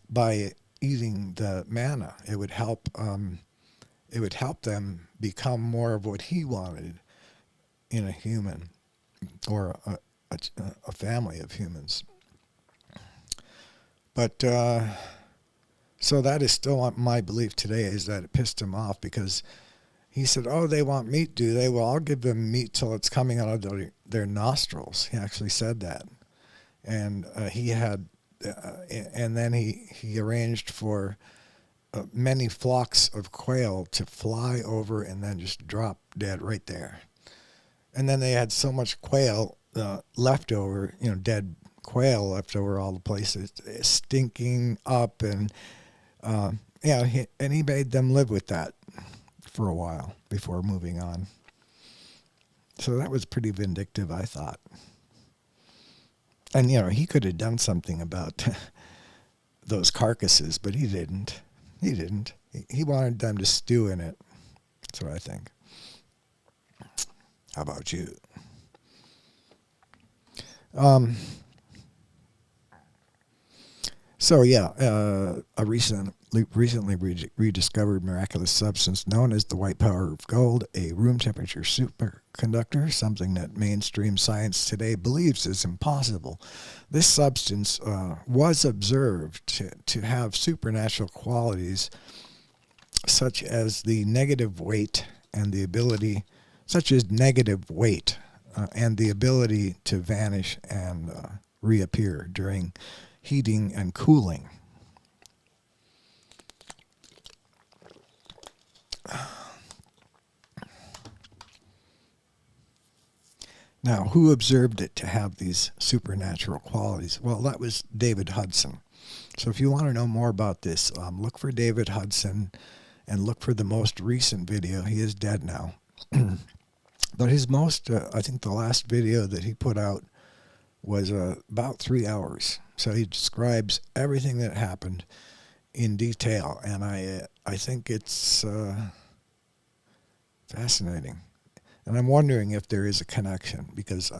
by eating the manna. It would help them become more of what he wanted in a human, or a family of humans. But so that is still my belief today, is that it pissed him off, because he said, oh, they want meat, do they? Well, I'll give them meat till it's coming out of their nostrils. He actually said that. And he had, and then he arranged for many flocks of quail to fly over and then just drop dead right there. And then they had so much quail left over, dead quail left over all the places, stinking up, and he made them live with that for a while before moving on. So that was pretty vindictive, I thought. And he could have done something about those carcasses, but he didn't. He wanted them to stew in it. That's what I think. How about you? So yeah, a recent recently rediscovered miraculous substance known as the white powder of gold, a room temperature superconductor, something that mainstream science today believes is impossible. This substance was observed to have supernatural qualities such as the negative weight and the ability, such as negative weight and the ability to vanish and reappear during heating and cooling. Now, who observed it to have these supernatural qualities? Well, that was David Hudson. So if you want to know more about this, look for David Hudson and look for the most recent video. He is dead now. But his most, I think the last video that he put out was about 3 hours. So he describes everything that happened in detail. And I think it's fascinating. And I'm wondering if there is a connection, because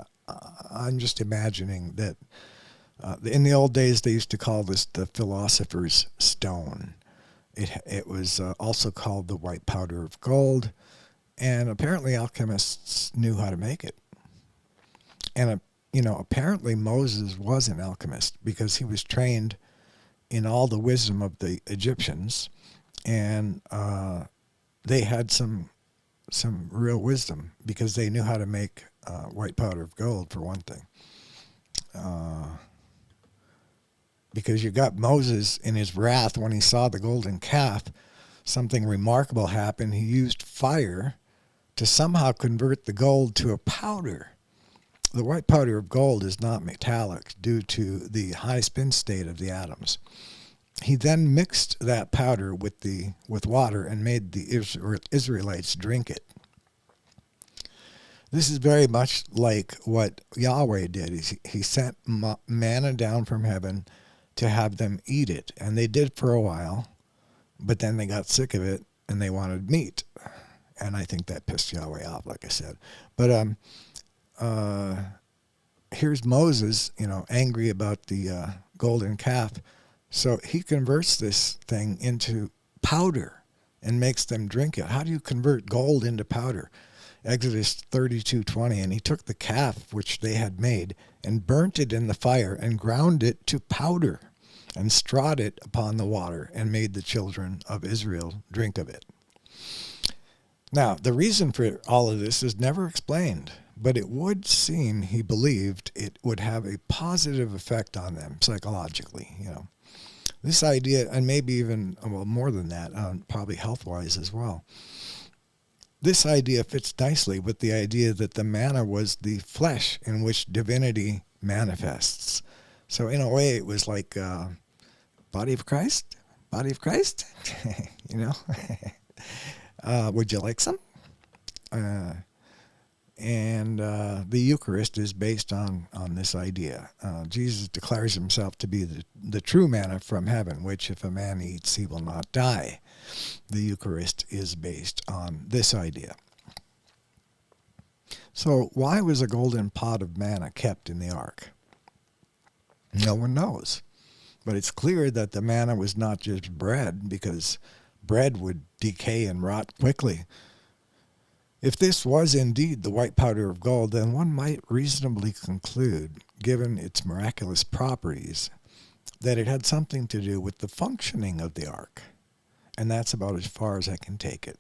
I'm just imagining that in the old days they used to call this the philosopher's stone. It was also called the white powder of gold, and apparently alchemists knew how to make it. And apparently Moses was an alchemist because he was trained in all the wisdom of the Egyptians, and they had some real wisdom because they knew how to make white powder of gold, for one thing. Because you got Moses in his wrath when he saw the golden calf, something remarkable happened. He used fire to somehow convert the gold to a powder. The white powder of gold is not metallic due to the high spin state of the atoms. He then mixed that powder with water and made the Israelites drink it. This is very much like what Yahweh did. He sent manna down from heaven to have them eat it. And they did for a while, but then they got sick of it and they wanted meat. And I think that pissed Yahweh off, like I said. But here's Moses, angry about the golden calf. So he converts this thing into powder and makes them drink it. How do you convert gold into powder? Exodus 32:20, and he took the calf which they had made and burnt it in the fire and ground it to powder and strawed it upon the water and made the children of Israel drink of it. Now, the reason for all of this is never explained, but it would seem he believed it would have a positive effect on them psychologically, This idea, and maybe even, more than that, probably health-wise as well. This idea fits nicely with the idea that the manna was the flesh in which divinity manifests. So in a way, it was like body of Christ, Would you like some? And the Eucharist is based on this idea. Jesus declares himself to be the true manna from heaven, which if a man eats, he will not die. The Eucharist is based on this idea. So why was a golden pot of manna kept in the ark? No one knows. But it's clear that the manna was not just bread, because bread would decay and rot quickly. If this was indeed the white powder of gold, then one might reasonably conclude, given its miraculous properties, that it had something to do with the functioning of the ark. And that's about as far as I can take it.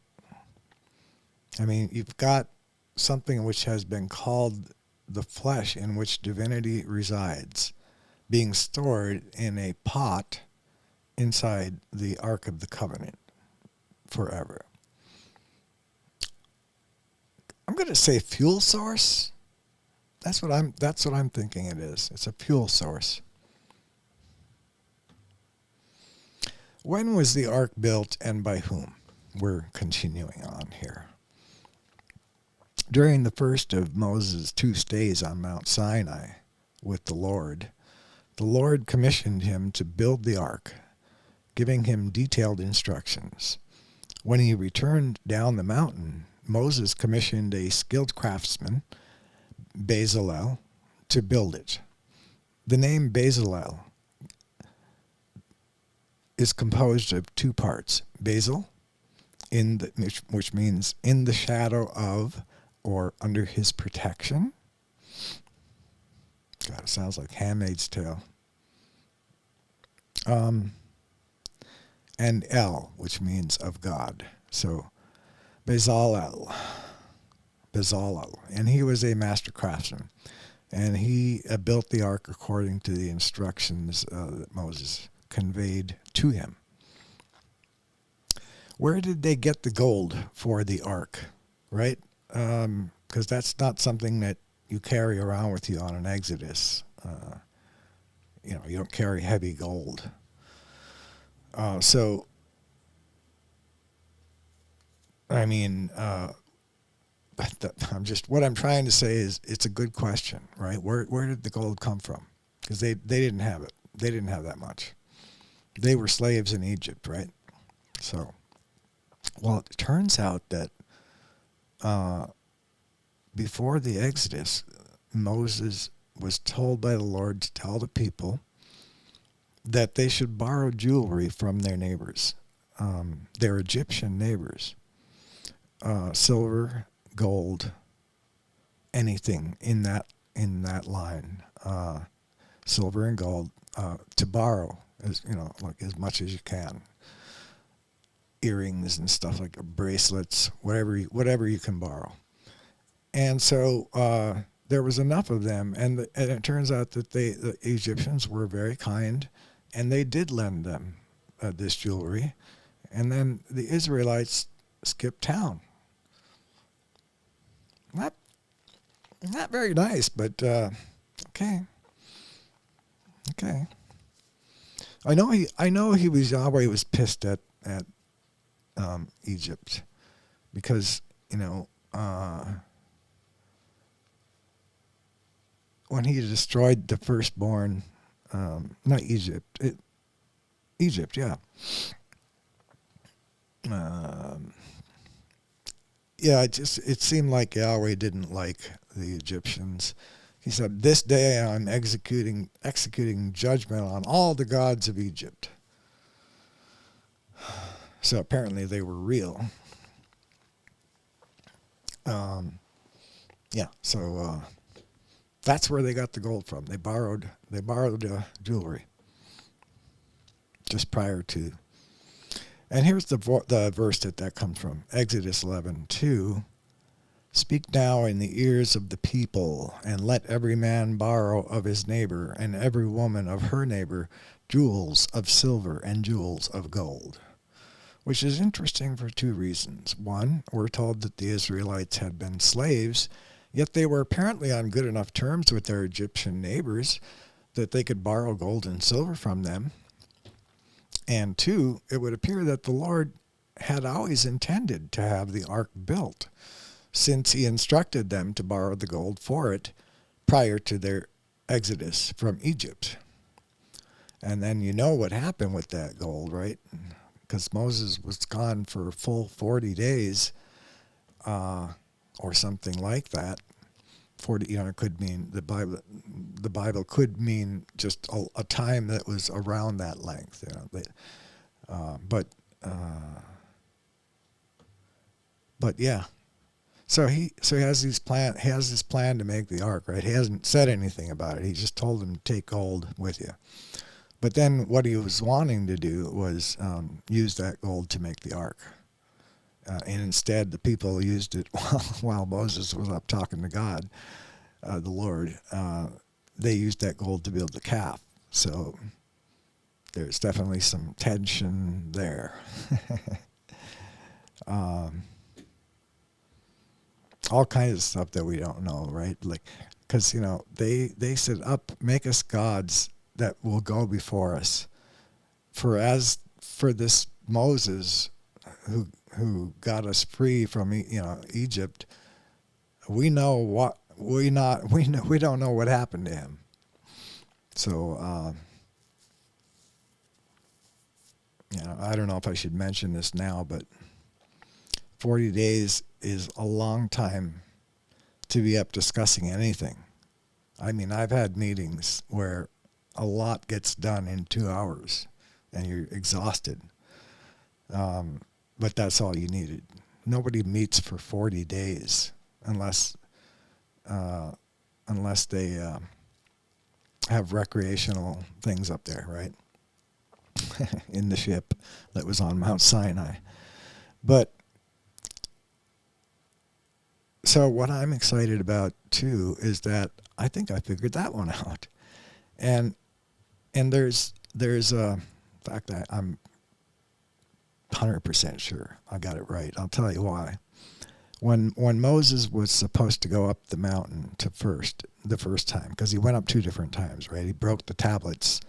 I mean, you've got something which has been called the flesh in which divinity resides, being stored in a pot inside the Ark of the Covenant forever. I'm going to say fuel source. That's what I'm thinking it is. It's a fuel source. When was the ark built and by whom? We're continuing on here. During the first of Moses' 2 stays on Mount Sinai with the Lord commissioned him to build the ark, giving him detailed instructions. When he returned down the mountain, Moses commissioned a skilled craftsman, Bezalel, to build it. The name Bezalel is composed of two parts: Basil, which means in the shadow of or under his protection. God, it sounds like Handmaid's Tale. And El, which means of God. So Bezalel, and he was a master craftsman, and he built the ark according to the instructions that Moses conveyed to him. Where did they get the gold for the ark, right? Because that's not something that you carry around with you on an Exodus. You don't carry heavy gold. What I'm trying to say is it's a good question, right? Where did the gold come from? Because they didn't have it. They didn't have that much. They were slaves in Egypt, right? So, well, it turns out that before the Exodus, Moses was told by the Lord to tell the people that they should borrow jewelry from their neighbors, their Egyptian neighbors, silver, gold, anything in that line, silver and gold, to borrow as much as you can. Earrings and stuff like bracelets, whatever you can borrow. And so there was enough of them, and it turns out that the Egyptians were very kind, and they did lend them this jewelry, and then the Israelites skipped town. Not very nice, but okay. I know Yahweh was pissed at Egypt because when he destroyed the firstborn, not Egypt, Egypt, yeah. It seemed like Yahweh didn't like the Egyptians. He said, "This day I'm executing judgment on all the gods of Egypt." So apparently they were real. So that's where they got the gold from. They borrowed jewelry just prior to. And here's the verse that comes from, Exodus 11:2. "Speak now in the ears of the people, and let every man borrow of his neighbor, and every woman of her neighbor, jewels of silver and jewels of gold." Which is interesting for two reasons. One, we're told that the Israelites had been slaves, yet they were apparently on good enough terms with their Egyptian neighbors that they could borrow gold and silver from them. And two, it would appear that the Lord had always intended to have the ark built, since he instructed them to borrow the gold for it prior to their exodus from Egypt. And then you know what happened with that gold, right? Because Moses was gone for a full 40 days or something like that. 40, it could mean the Bible could mean just a time that was around that length. But yeah. So he has this plan to make the ark, right? He hasn't said anything about it. He just told them to take gold with you. But then what he was wanting to do was use that gold to make the ark. And instead, the people used it while Moses was up talking to God, the Lord. They used that gold to build the calf. So there's definitely some tension there. All kinds of stuff that we don't know, right? Like, because they said, "Up, make us gods that will go before us." For this Moses, who got us free from Egypt, we don't know what happened to him. So I don't know if I should mention this now, but 40 days is a long time to be up discussing anything. I mean, I've had meetings where a lot gets done in 2 hours and you're exhausted. But that's all you needed. Nobody meets for 40 days unless uh, they have recreational things up there, right? In the ship that was on Mount Sinai. But so what I'm excited about too is that I think I figured that one out, and there's in fact I'm 100% sure I got it right. I'll tell you why. When Moses was supposed to go up the mountain the first time, because he went up 2 different times, right? He broke the tablets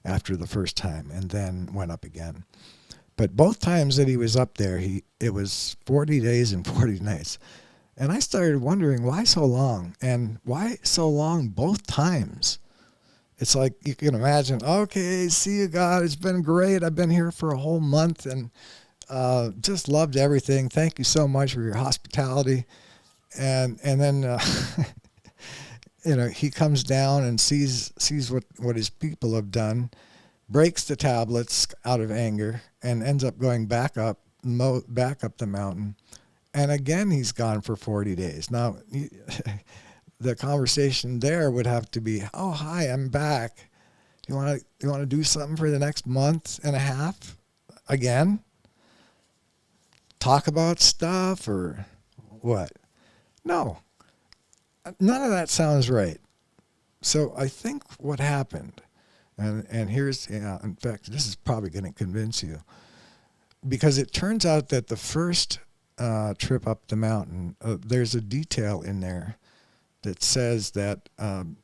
after the first time and then went up again. But both times that he was up there, it was 40 days and 40 nights. And I started wondering, why so long? And why so long both times? It's like you can imagine, okay, see you, God. It's been great. I've been here for a whole month and just loved everything. Thank you so much for your hospitality. And then he comes down and sees what his people have done, breaks the tablets out of anger, and ends up going back up the mountain. And again, he's gone for 40 days. Now, the conversation there would have to be, "Oh, hi, I'm back. Do you want to do something for the next month and a half again? Talk about stuff or what?" No, none of that sounds right. So I think what happened, and here's, in fact, this is probably going to convince you, because it turns out that the first trip up the mountain, there's a detail in there that says that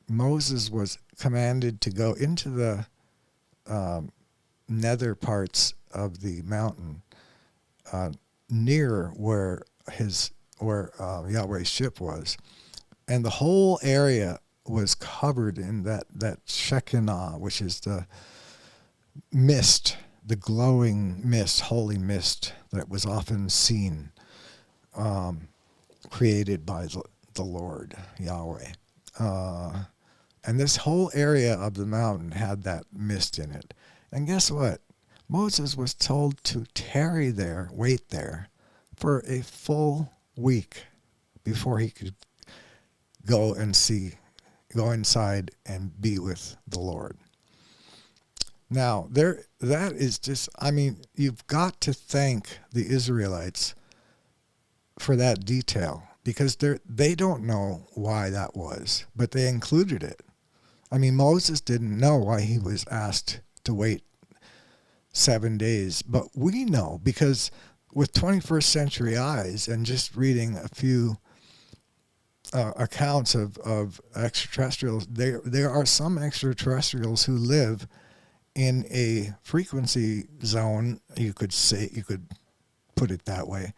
Moses was commanded to go into the nether parts of the mountain near where Yahweh's ship was, and the whole area was covered in that Shekinah, which is the mist, the glowing mist, holy mist that was often seen, created by the Lord, Yahweh. And this whole area of the mountain had that mist in it. And guess what? Moses was told to tarry there, wait there, for a full week before he could go inside and be with the Lord. Now, that is just, you've got to thank the Israelites for that detail, because they don't know why that was, but they included it. Moses didn't know why he was asked to wait 7 days, but we know, because with 21st century eyes and just reading a few accounts of extraterrestrials, there are some extraterrestrials who live in a frequency zone, you could put it that way,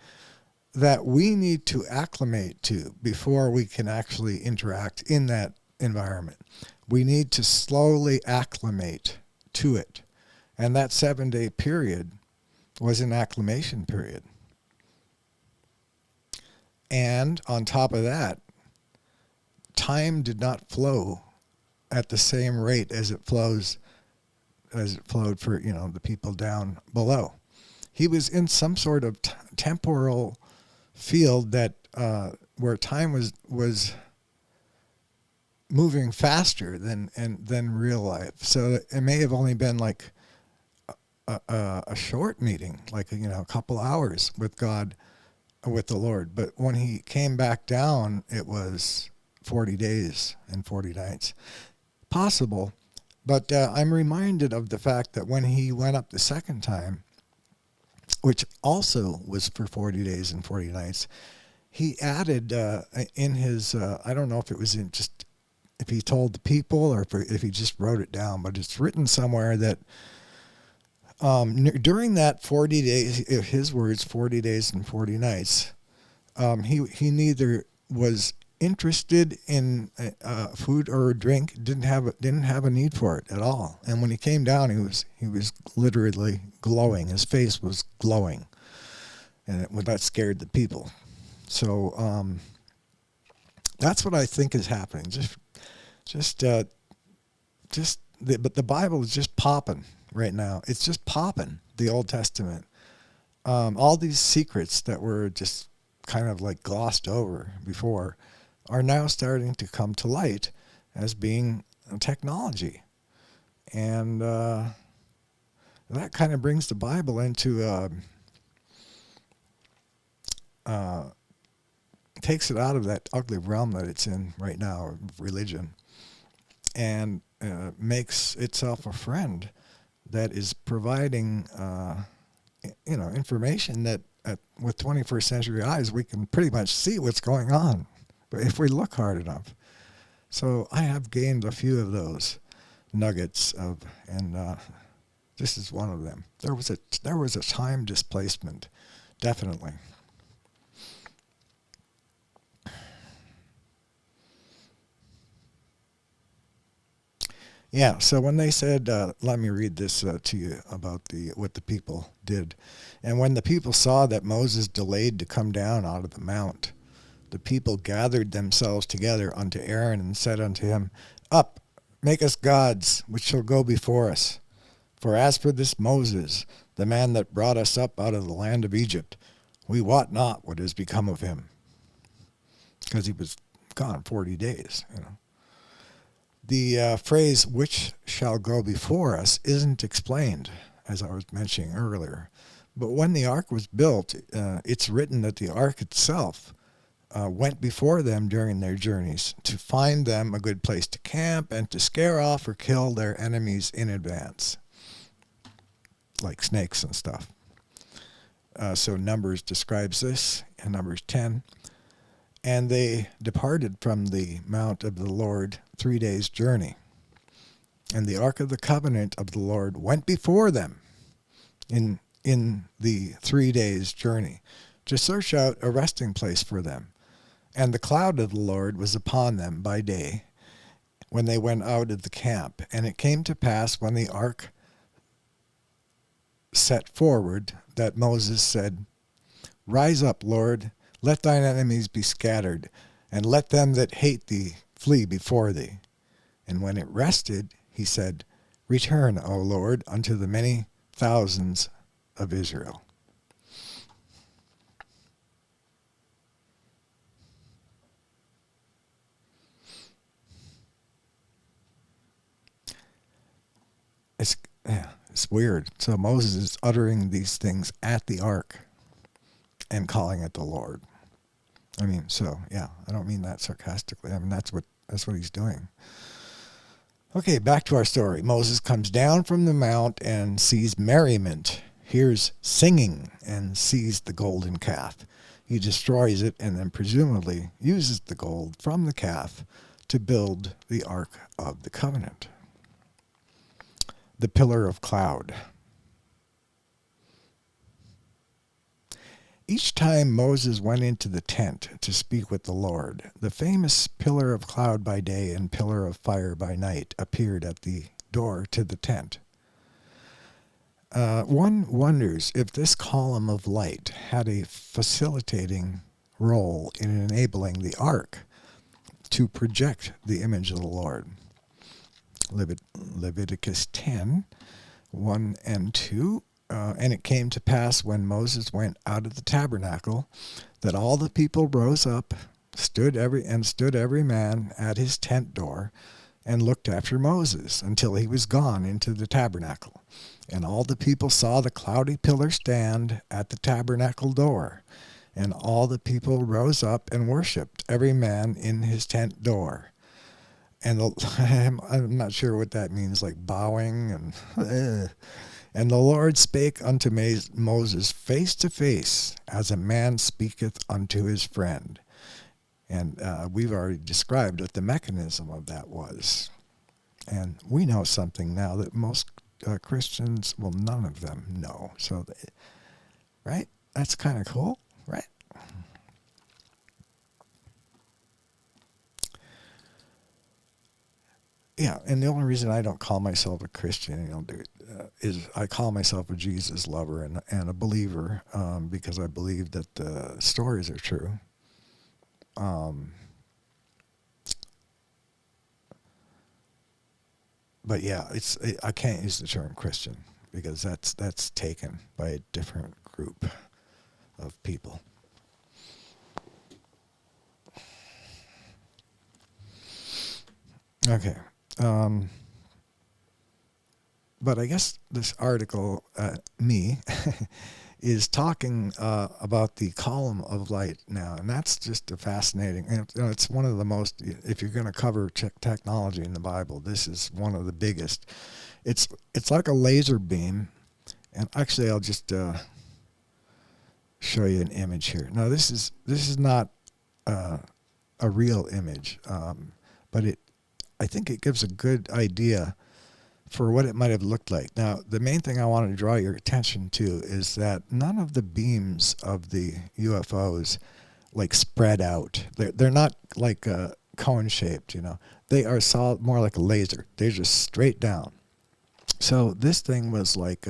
that we need to acclimate to before we can actually interact in that environment. We need to slowly acclimate to it. And that 7-day period was an acclimation period. And on top of that, time did not flow at the same rate as it flowed for the people down below. He was in some sort of temporal field that where time was moving faster than real life. So it may have only been like a short meeting, like a couple hours with God, with the Lord. But when he came back down, it was 40 days and 40 nights. Possible. But I'm reminded of the fact that when he went up the second time, which also was for 40 days and 40 nights, he added in his, I don't know if it was if he told the people or if he just wrote it down, but it's written somewhere that during that 40 days, his words, 40 days and 40 nights, he neither was interested in food or drink, didn't have a need for it at all. And when he came down, he was literally glowing. His face was glowing, and that scared the people. So that's what I think is happening. Just but the Bible is just popping right now. It's just popping, the Old Testament. All these secrets that were just kind of like glossed over before are now starting to come to light as being technology. And that kind of brings the Bible into, takes it out of that ugly realm that it's in right now, of religion, and makes itself a friend that is providing, information that with 21st century eyes, we can pretty much see what's going on if we look hard enough. So I have gained a few of those nuggets of, and this is one of them. There was a time displacement, definitely. Yeah. So when they said, "Let me read this to you about what the people did," and when the people saw that Moses delayed to come down out of the mount, the people gathered themselves together unto Aaron and said unto him, "Up, make us gods, which shall go before us. For as for this Moses, the man that brought us up out of the land of Egypt, we wot not what is become of him." Because he was gone 40 days. The phrase, which shall go before us, isn't explained, as I was mentioning earlier. But when the ark was built, it's written that the ark itself went before them during their journeys to find them a good place to camp and to scare off or kill their enemies in advance, like snakes and stuff. So Numbers describes this in Numbers 10. And they departed from the mount of the Lord 3 days' journey. And the ark of the covenant of the Lord went before them in the 3 days' journey to search out a resting place for them. And the cloud of the Lord was upon them by day when they went out of the camp. And it came to pass when the ark set forward that Moses said, "Rise up, Lord, let thine enemies be scattered, and let them that hate thee flee before thee." And when it rested, he said, "Return, O Lord, unto the many thousands of Israel." It's weird. So Moses is uttering these things at the ark and calling it the Lord. I mean, so yeah, I don't mean that sarcastically. I mean that's what he's doing. Okay, back to our story. Moses comes down from the mount and sees merriment, hears singing, and sees the golden calf. He destroys it and then presumably uses the gold from the calf to build the Ark of the Covenant. The pillar of cloud. Each time Moses went into the tent to speak with the Lord, the famous pillar of cloud by day and pillar of fire by night appeared at the door to the tent. One wonders if this column of light had a facilitating role in enabling the ark to project the image of the Lord. Leviticus 10, 1 and 2. And it came to pass when Moses went out of the tabernacle that all the people rose up, stood every man at his tent door, and looked after Moses until he was gone into the tabernacle. And all the people saw the cloudy pillar stand at the tabernacle door. And all the people rose up and worshipped, every man in his tent door. And I'm not sure what that means, like bowing and... And the Lord spake unto Moses face to face, as a man speaketh unto his friend. And we've already described what the mechanism of that was. And we know something now that most Christians, well, none of them know. So, right? That's kind of cool, right? Yeah, and the only reason I don't call myself a Christian, is I call myself a Jesus lover and a believer because I believe that the stories are true. but yeah, I can't use the term Christian because that's taken by a different group of people. Okay. Um, but I guess this article, me, is talking about the column of light now, and that's just a fascinating. And it's one of the most. If you're going to cover technology in the Bible, this is one of the biggest. It's like a laser beam, and actually, I'll just show you an image here. Now, this is not a real image, but I think it gives a good idea for what it might have looked like. Now, the main thing I want to draw your attention to is that none of the beams of the UFOs like spread out. They're not like cone shaped, you know. They are solid, more like a laser. They're just straight down. So this thing was like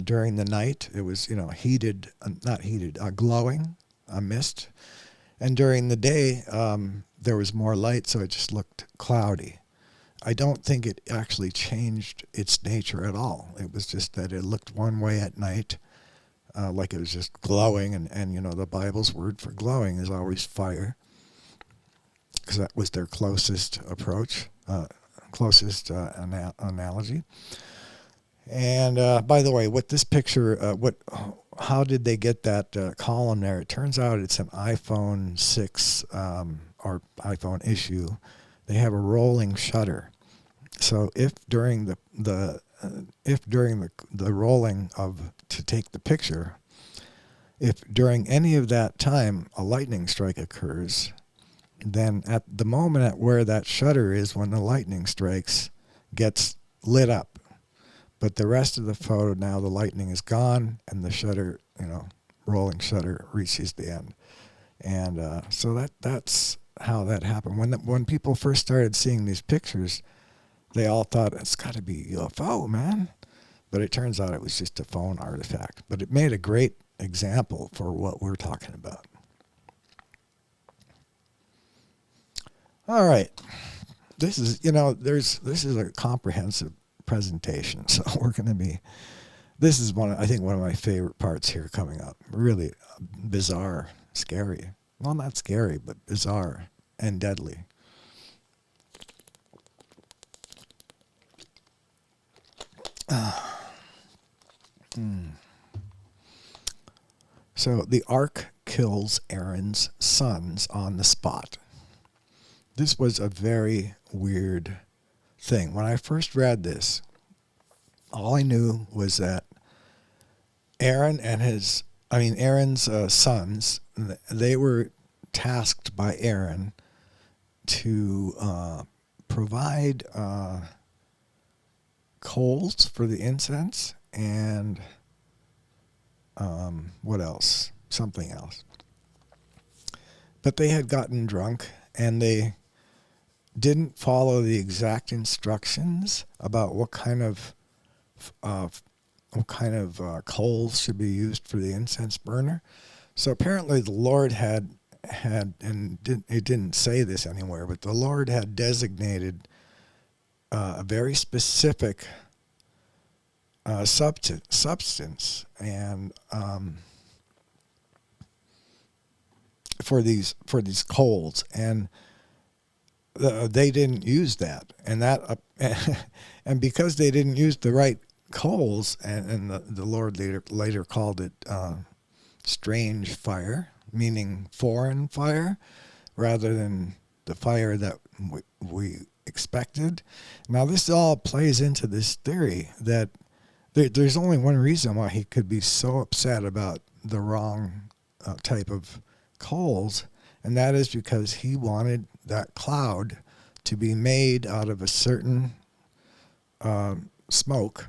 during the night. It was heated, not heated, glowing, a mist, and during the day there was more light, so it just looked cloudy. I don't think it actually changed its nature at all. It was just that it looked one way at night, like it was just glowing, and the Bible's word for glowing is always fire, because that was their closest approach, closest analogy. And by the way, what this picture, how did they get that column there? It turns out it's an iPhone 6 or iPhone issue. They have a rolling shutter. So if during the rolling to take the picture, if during any of that time a lightning strike occurs, then at the moment at where that shutter is when the lightning strikes gets lit up. But the rest of the photo now the lightning is gone and the shutter, rolling shutter reaches the end. And so that's how that happened. When people first started seeing these pictures, they all thought it's got to be UFO, man. But it turns out it was just a phone artifact. But it made a great example for what we're talking about. All right. This is, this is a comprehensive presentation. So this is one of my favorite parts here coming up. Really bizarre, scary. Well, not scary, but bizarre and deadly. So the Ark kills Aaron's sons on the spot. This was a very weird thing. When I first read this, all I knew was that Aaron's sons, they were tasked by Aaron to provide coals for the incense and what else? Something else. But they had gotten drunk and they didn't follow the exact instructions about what kind of coals should be used for the incense burner. So apparently the Lord had and it didn't say this anywhere, but the Lord had designated a very specific substance and for these coals, and they didn't use that, and that and because they didn't use the right coals, and the Lord later called it strange fire, meaning foreign fire, rather than the fire that we expected. Now this all plays into this theory that there's only one reason why he could be so upset about the wrong type of coals, and that is because he wanted that cloud to be made out of a certain smoke,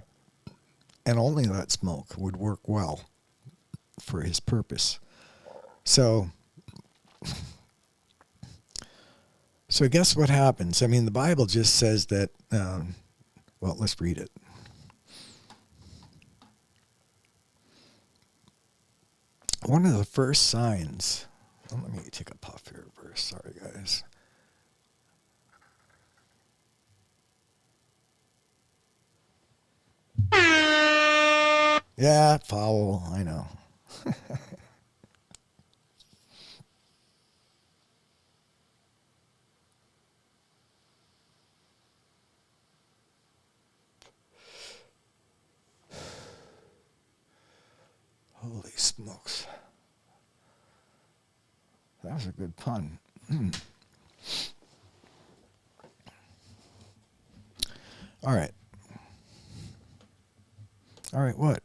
and only that smoke would work well for his purpose. So guess what happens? I mean, the Bible just says that, well, let's read it. One of the first signs, let me take a puff here first, sorry guys. Yeah, foul, I know. Holy smokes. That was a good pun. All right. All right, what?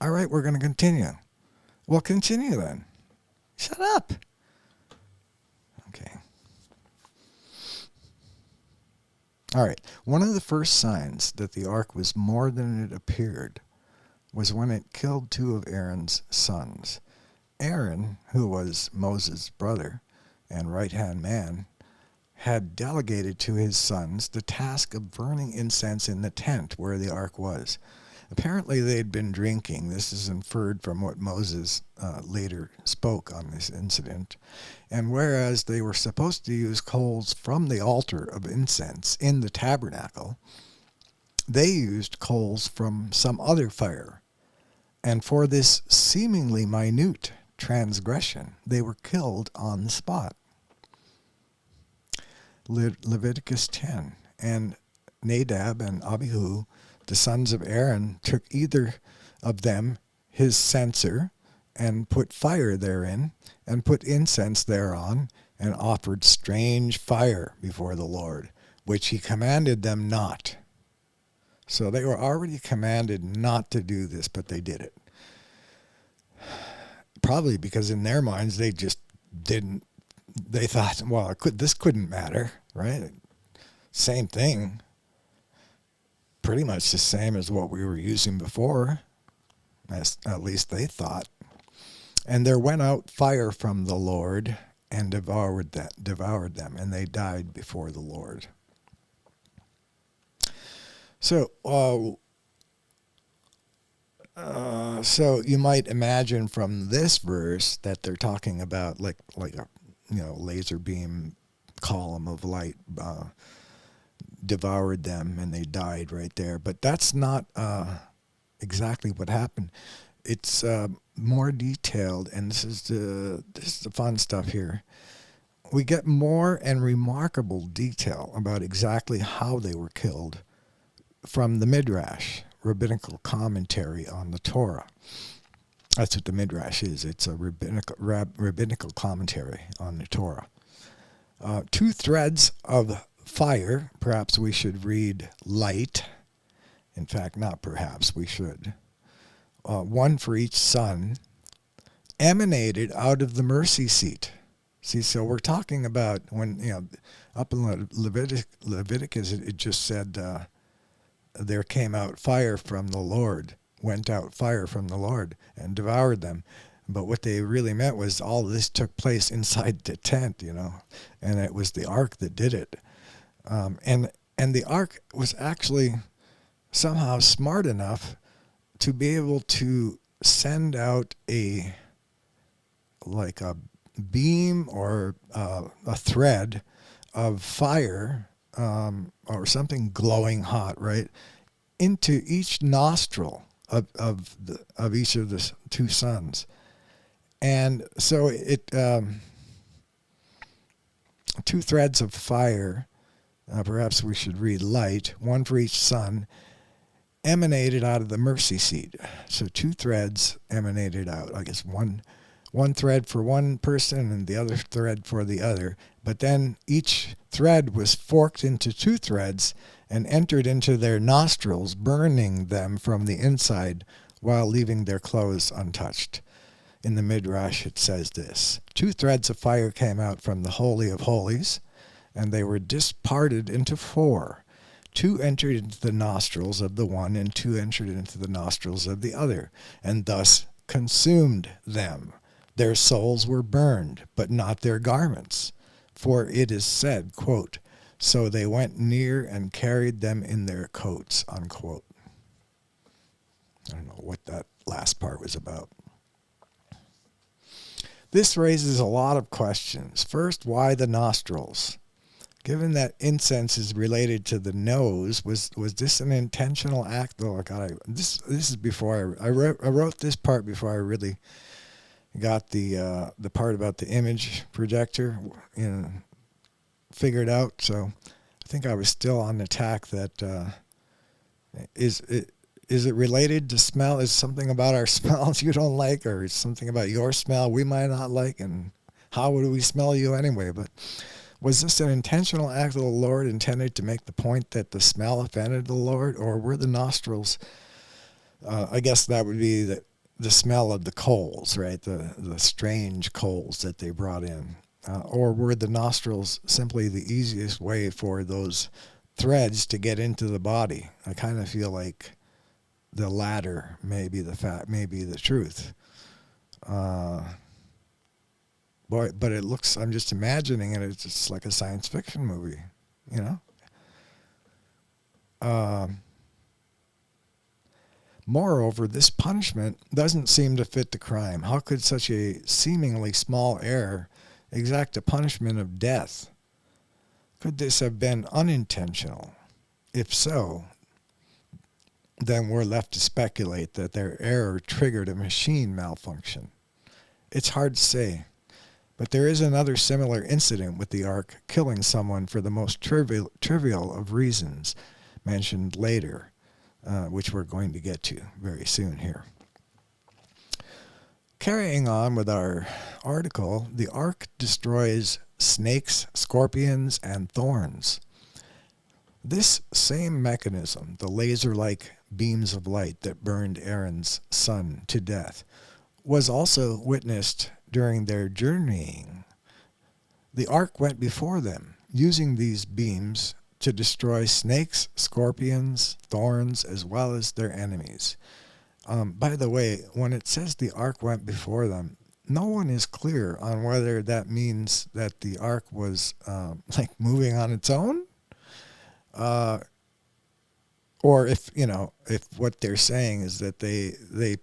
All right, we're going to continue. Well, continue then. Shut up. Okay. All right. One of the first signs that the ark was more than it appeared was when it killed two of Aaron's sons. Aaron, who was Moses' brother and right-hand man, had delegated to his sons the task of burning incense in the tent where the ark was. Apparently they'd been drinking. This is inferred from what Moses later spoke on this incident. And whereas they were supposed to use coals from the altar of incense in the tabernacle, they used coals from some other fire. And for this seemingly minute transgression, they were killed on the spot. Leviticus 10. And Nadab and Abihu, the sons of Aaron, took either of them his censer and put fire therein, and put incense thereon, and offered strange fire before the Lord, which he commanded them not. So they were already commanded not to do this, but they did it. Probably because in their minds they just didn't. They thought, well, this couldn't matter, right? Same thing. Pretty much the same as what we were using before, as at least they thought. And there went out fire from the Lord and devoured them, and they died before the Lord. So, so you might imagine from this verse that they're talking about like a laser beam column of light devoured them and they died right there. But that's not exactly what happened. It's more detailed, and this is the fun stuff here. We get more and remarkable detail about exactly how they were killed from the Midrash, rabbinical commentary on the Torah. That's what the Midrash is. It's a rabbinical commentary on the Torah. Two threads of fire, perhaps we should read light. In fact, not perhaps, we should. One for each son, emanated out of the mercy seat. See, so we're talking about when, up in Leviticus, it just said there came out fire from the Lord, went out fire from the Lord and devoured them. But what they really meant was all this took place inside the tent, and it was the ark that did it. And the ark was actually somehow smart enough to be able to send out a beam or a thread of fire or something glowing hot, right, into each nostril of each of the two sons. And so it two threads of fire, perhaps we should read light, one for each son, emanated out of the mercy seat. So two threads emanated out. I guess one thread for one person and the other thread for the other. But then each thread was forked into two threads and entered into their nostrils, burning them from the inside while leaving their clothes untouched. In the Midrash it says this: two threads of fire came out from the Holy of Holies, and they were disparted into four. Two entered into the nostrils of the one, and two entered into the nostrils of the other, and thus consumed them. Their souls were burned, but not their garments. For it is said, quote, so they went near and carried them in their coats, unquote. I don't know what that last part was about. This raises a lot of questions. First, why the nostrils? Given that incense is related to the nose, was this an intentional act? Oh God, this is before I wrote this part before I really got the part about the image projector, figured out. So I think I was still on the tack that is it related to smell? Is something about our smells you don't like, or is something about your smell we might not like? And how would we smell you anyway? But was this an intentional act of the Lord intended to make the point that the smell offended the Lord, or were the nostrils? I guess that would be the smell of the coals, right? The strange coals that they brought in, or were the nostrils simply the easiest way for those threads to get into the body? I kind of feel like the latter may be the fact, may be the truth. But it looks, I'm just imagining it, it's just like a science fiction movie, you know? Moreover, this punishment doesn't seem to fit the crime. How could such a seemingly small error exact a punishment of death? Could this have been unintentional? If so, then we're left to speculate that their error triggered a machine malfunction. It's hard to say. But there is another similar incident with the ark killing someone for the most trivial of reasons, mentioned later, which we're going to get to very soon here. Carrying on with our article, the ark destroys snakes, scorpions, and thorns. This same mechanism, the laser-like beams of light that burned Aaron's son to death, was also witnessed during their journeying. The ark went before them, using these beams to destroy snakes, scorpions, thorns, as well as their enemies. By the way, when it says the ark went before them, no one is clear on whether that means that the ark was like moving on its own, or if what they're saying is that they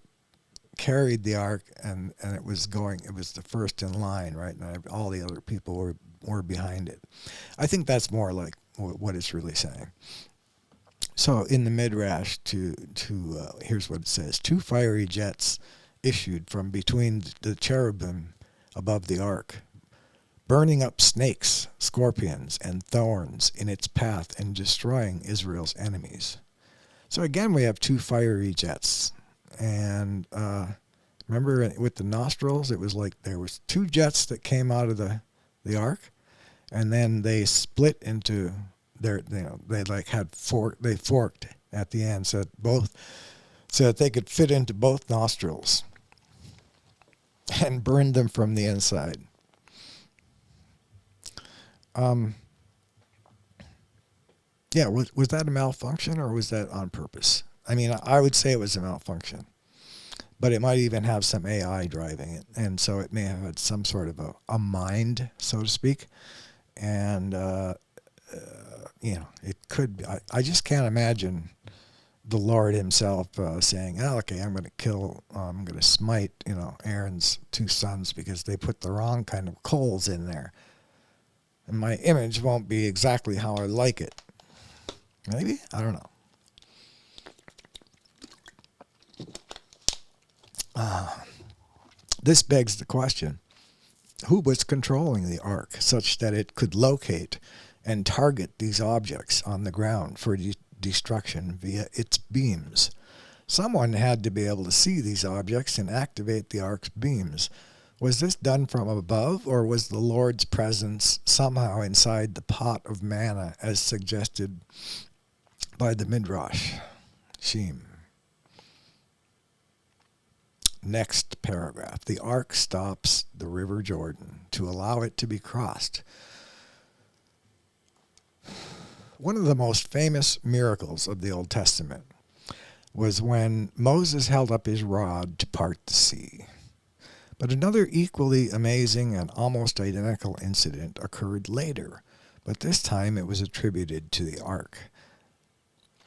carried the ark and it was the first in line, right? And all the other people were behind it. I think that's more like what it's really saying. So in the Midrash, here's what it says: 2 fiery jets issued from between the cherubim above the ark, burning up snakes, scorpions, and thorns in its path and destroying Israel's enemies. So again, we have 2 fiery jets. And remember with the nostrils, it was like there was 2 jets that came out of the ark, and then they split into they forked at the end, so that they could fit into both nostrils and burned them from the inside. Yeah, was that a malfunction, or was that on purpose? I mean, I would say it was a malfunction, but it might even have some AI driving it, and so it may have had some sort of a mind, so to speak, and it could be. I just can't imagine the Lord himself saying, "Oh, okay, I'm going to smite, Aaron's 2 sons because they put the wrong kind of coals in there, and my image won't be exactly how I like it." Maybe? I don't know. This begs the question: who was controlling the ark such that it could locate and target these objects on the ground for destruction via its beams? Someone had to be able to see these objects and activate the ark's beams. Was this done from above, or was the Lord's presence somehow inside the pot of manna, as suggested by the Midrash? Shem. Next paragraph. The ark stops the river Jordan to allow it to be crossed. One of the most famous miracles of the Old Testament was when Moses held up his rod to part the sea. But another equally amazing and almost identical incident occurred later, but this time it was attributed to the ark.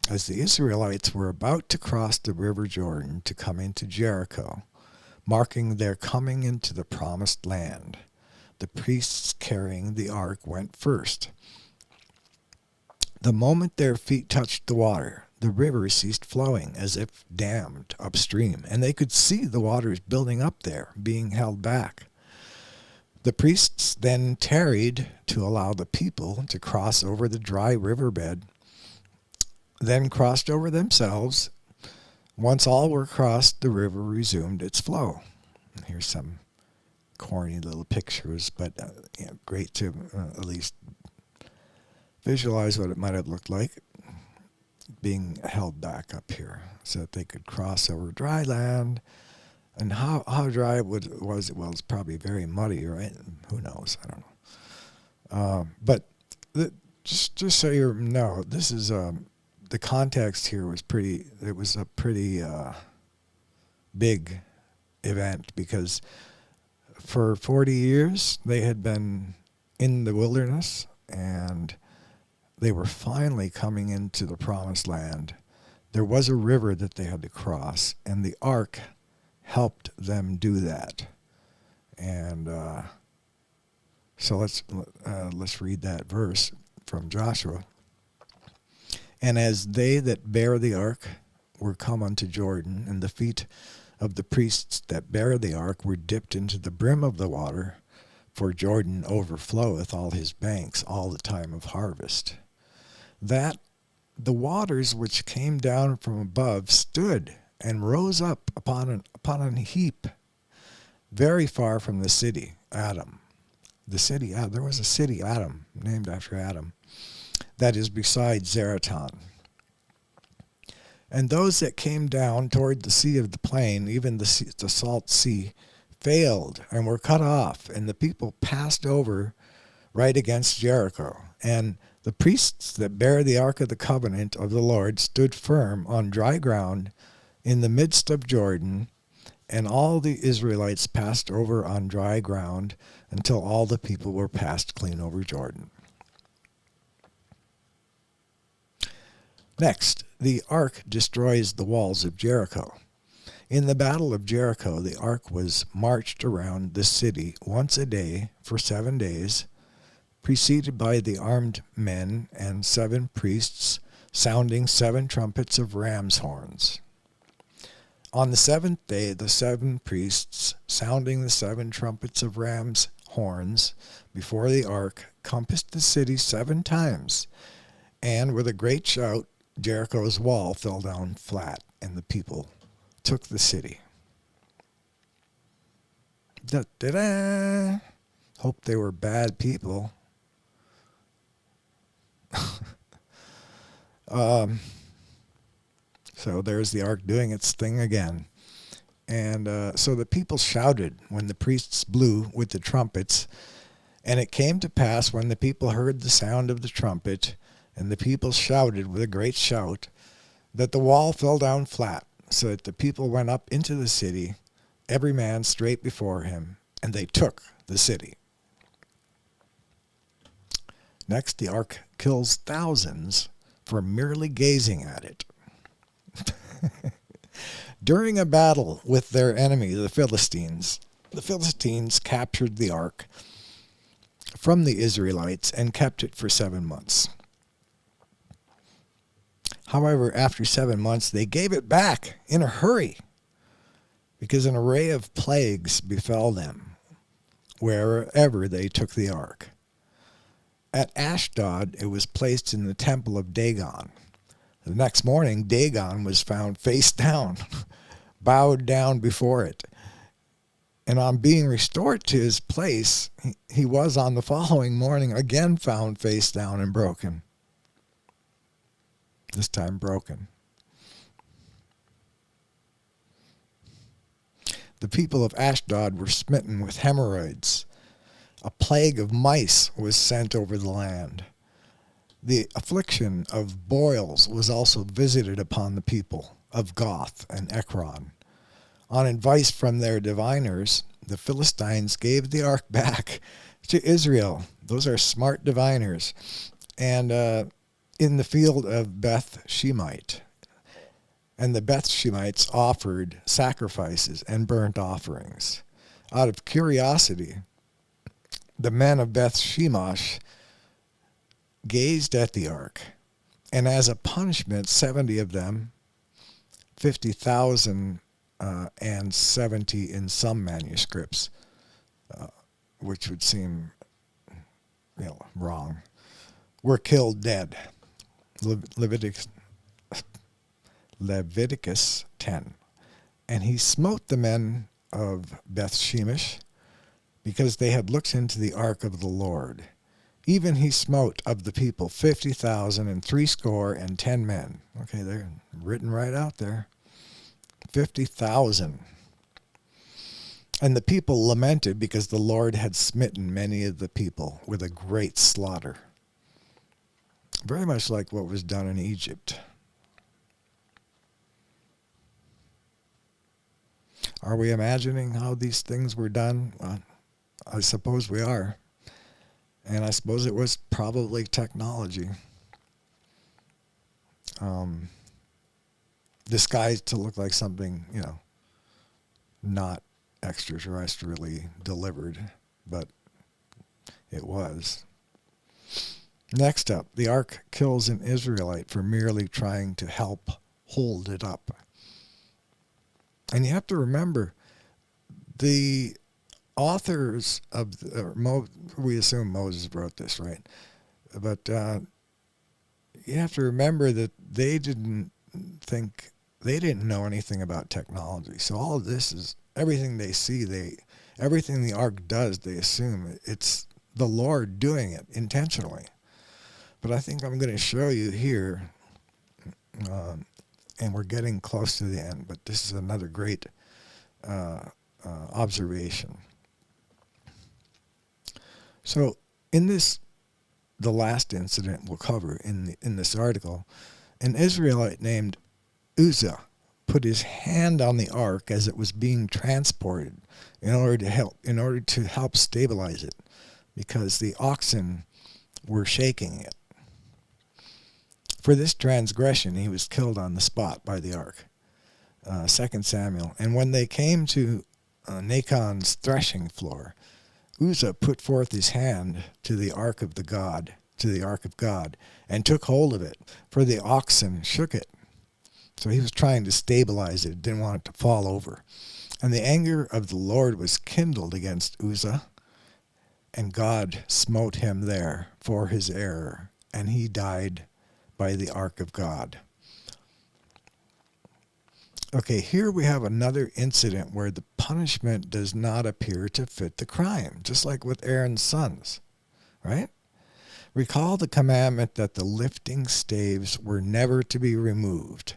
As the Israelites were about to cross the river Jordan to come into Jericho, marking their coming into the promised land, the priests carrying the ark went first. The moment their feet touched the water, the river ceased flowing as if dammed upstream, and they could see the waters building up there, being held back. The priests then tarried to allow the people to cross over the dry riverbed, then crossed over themselves. Once all were crossed, the river resumed its flow. Here's some corny little pictures, but great to at least visualize what it might have looked like being held back up here so that they could cross over dry land. And how dry it was, well, it's probably very muddy, right? Who knows? I don't know. But just so you know, this is the context here was pretty. It was a pretty big event because for 40 years they had been in the wilderness and they were finally coming into the promised land. There was a river that they had to cross, and the ark helped them do that. And so let's read that verse from Joshua. And as they that bear the ark were come unto Jordan, and the feet of the priests that bear the ark were dipped into the brim of the water, for Jordan overfloweth all his banks all the time of harvest, that the waters which came down from above stood and rose up upon an heap very far from the city Adam. There was a city Adam, named after Adam, that is beside Zeraton. And those that came down toward the sea of the plain, even the salt sea, failed and were cut off, and the people passed over right against Jericho. And the priests that bear the ark of the covenant of the Lord stood firm on dry ground in the midst of Jordan, and all the Israelites passed over on dry ground until all the people were passed clean over Jordan. Next, the ark destroys the walls of Jericho. In the battle of Jericho, the ark was marched around the city once a day for 7 days, preceded by the armed men and 7 priests sounding 7 trumpets of ram's horns. On the 7th day, the 7 priests, sounding the 7 trumpets of ram's horns before the ark, compassed the city 7 times, and with a great shout, Jericho's wall fell down flat, and the people took the city. Da-da-da! Hope they were bad people. So there's the ark doing its thing again. And so the people shouted when the priests blew with the trumpets. And it came to pass when the people heard the sound of the trumpet, and the people shouted with a great shout, that the wall fell down flat, so that the people went up into the city, every man straight before him, and they took the city. Next, the ark kills thousands for merely gazing at it. During a battle with their enemy, the Philistines captured the ark from the Israelites and kept it for 7 months. However, after 7 months, they gave it back in a hurry because an array of plagues befell them wherever they took the ark. At Ashdod, it was placed in the temple of Dagon. The next morning, Dagon was found face down, bowed down before it. And on being restored to his place, he was on the following morning again found face down and broken. This time broken. The people of Ashdod were smitten with hemorrhoids. A plague of mice was sent over the land. The affliction of boils was also visited upon the people of Goth and Ekron. On advice from their diviners, the Philistines gave the ark back to Israel. Those are smart diviners. And in the field of Beth Shemite. And the Beth Shemites offered sacrifices and burnt offerings. Out of curiosity, the men of Beth Shemesh gazed at the ark, And as a punishment, 70 of them, 50,000 and 70 in some manuscripts, which would seem wrong, were killed dead. Leviticus 10. And he smote the men of Beth Shemesh, because they had looked into the ark of the Lord. Even he smote of the people 50,000 and 70 men. Okay, they're written right out there. 50,000. And the people lamented because the Lord had smitten many of the people with a great slaughter. Very much like what was done in Egypt. Are we imagining how these things were done? I suppose we are. And I suppose it was probably technology. Disguised to look like something, not extraterrestrially delivered, but it was. Next up, the ark kills an Israelite for merely trying to help hold it up. And you have to remember, the authors of, we assume Moses wrote this, right? But you have to remember that they didn't know anything about technology. So all of this is, everything they see, everything the ark does, they assume it's the Lord doing it intentionally. But I think I'm going to show you here, and we're getting close to the end, but this is another great observation. So in the last incident we'll cover in this article, an Israelite named Uzzah put his hand on the ark as it was being transported in order to help stabilize it, because the oxen were shaking it. For this transgression, he was killed on the spot by the ark. 2 Samuel. And when they came to Nachon's threshing floor, Uzzah put forth his hand to the ark of God, and took hold of it, for the oxen shook it. So he was trying to stabilize it, didn't want it to fall over. And the anger of the Lord was kindled against Uzzah, and God smote him there for his error, and he died by the ark of God. Okay, here we have another incident where the punishment does not appear to fit the crime, just like with Aaron's sons, right? Recall the commandment that the lifting staves were never to be removed.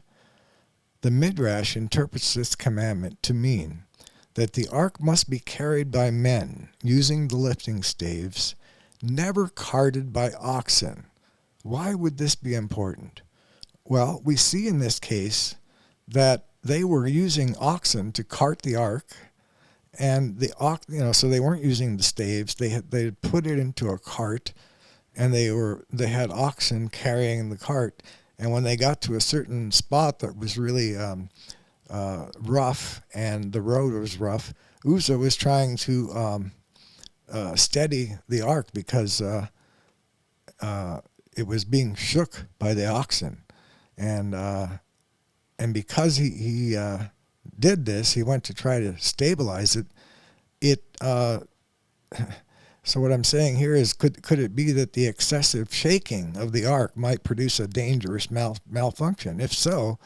The Midrash interprets this commandment to mean that the ark must be carried by men using the lifting staves, never carted by oxen. Why would this be important? Well, we see in this case that they were using oxen to cart the ark, and so they weren't using the staves. They had put it into a cart, and they had oxen carrying the cart. And when they got to a certain spot that was really rough, and the road was rough, Uzzah was trying to steady the ark because it was being shook by the oxen, and because he did this, he went to try to stabilize it. So what I'm saying here is, could it be that the excessive shaking of the ark might produce a dangerous malfunction? If so,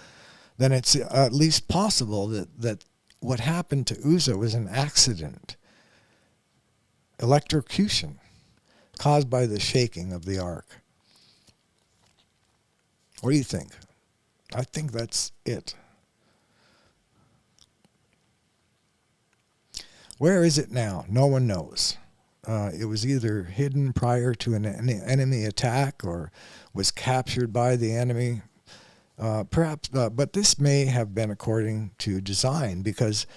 then it's at least possible that what happened to Uzzah was an accident, electrocution, caused by the shaking of the ark. What do you think? I think that's it. Where is it now? No one knows. It was either hidden prior to an enemy attack or was captured by the enemy. Perhaps, but this may have been according to design, because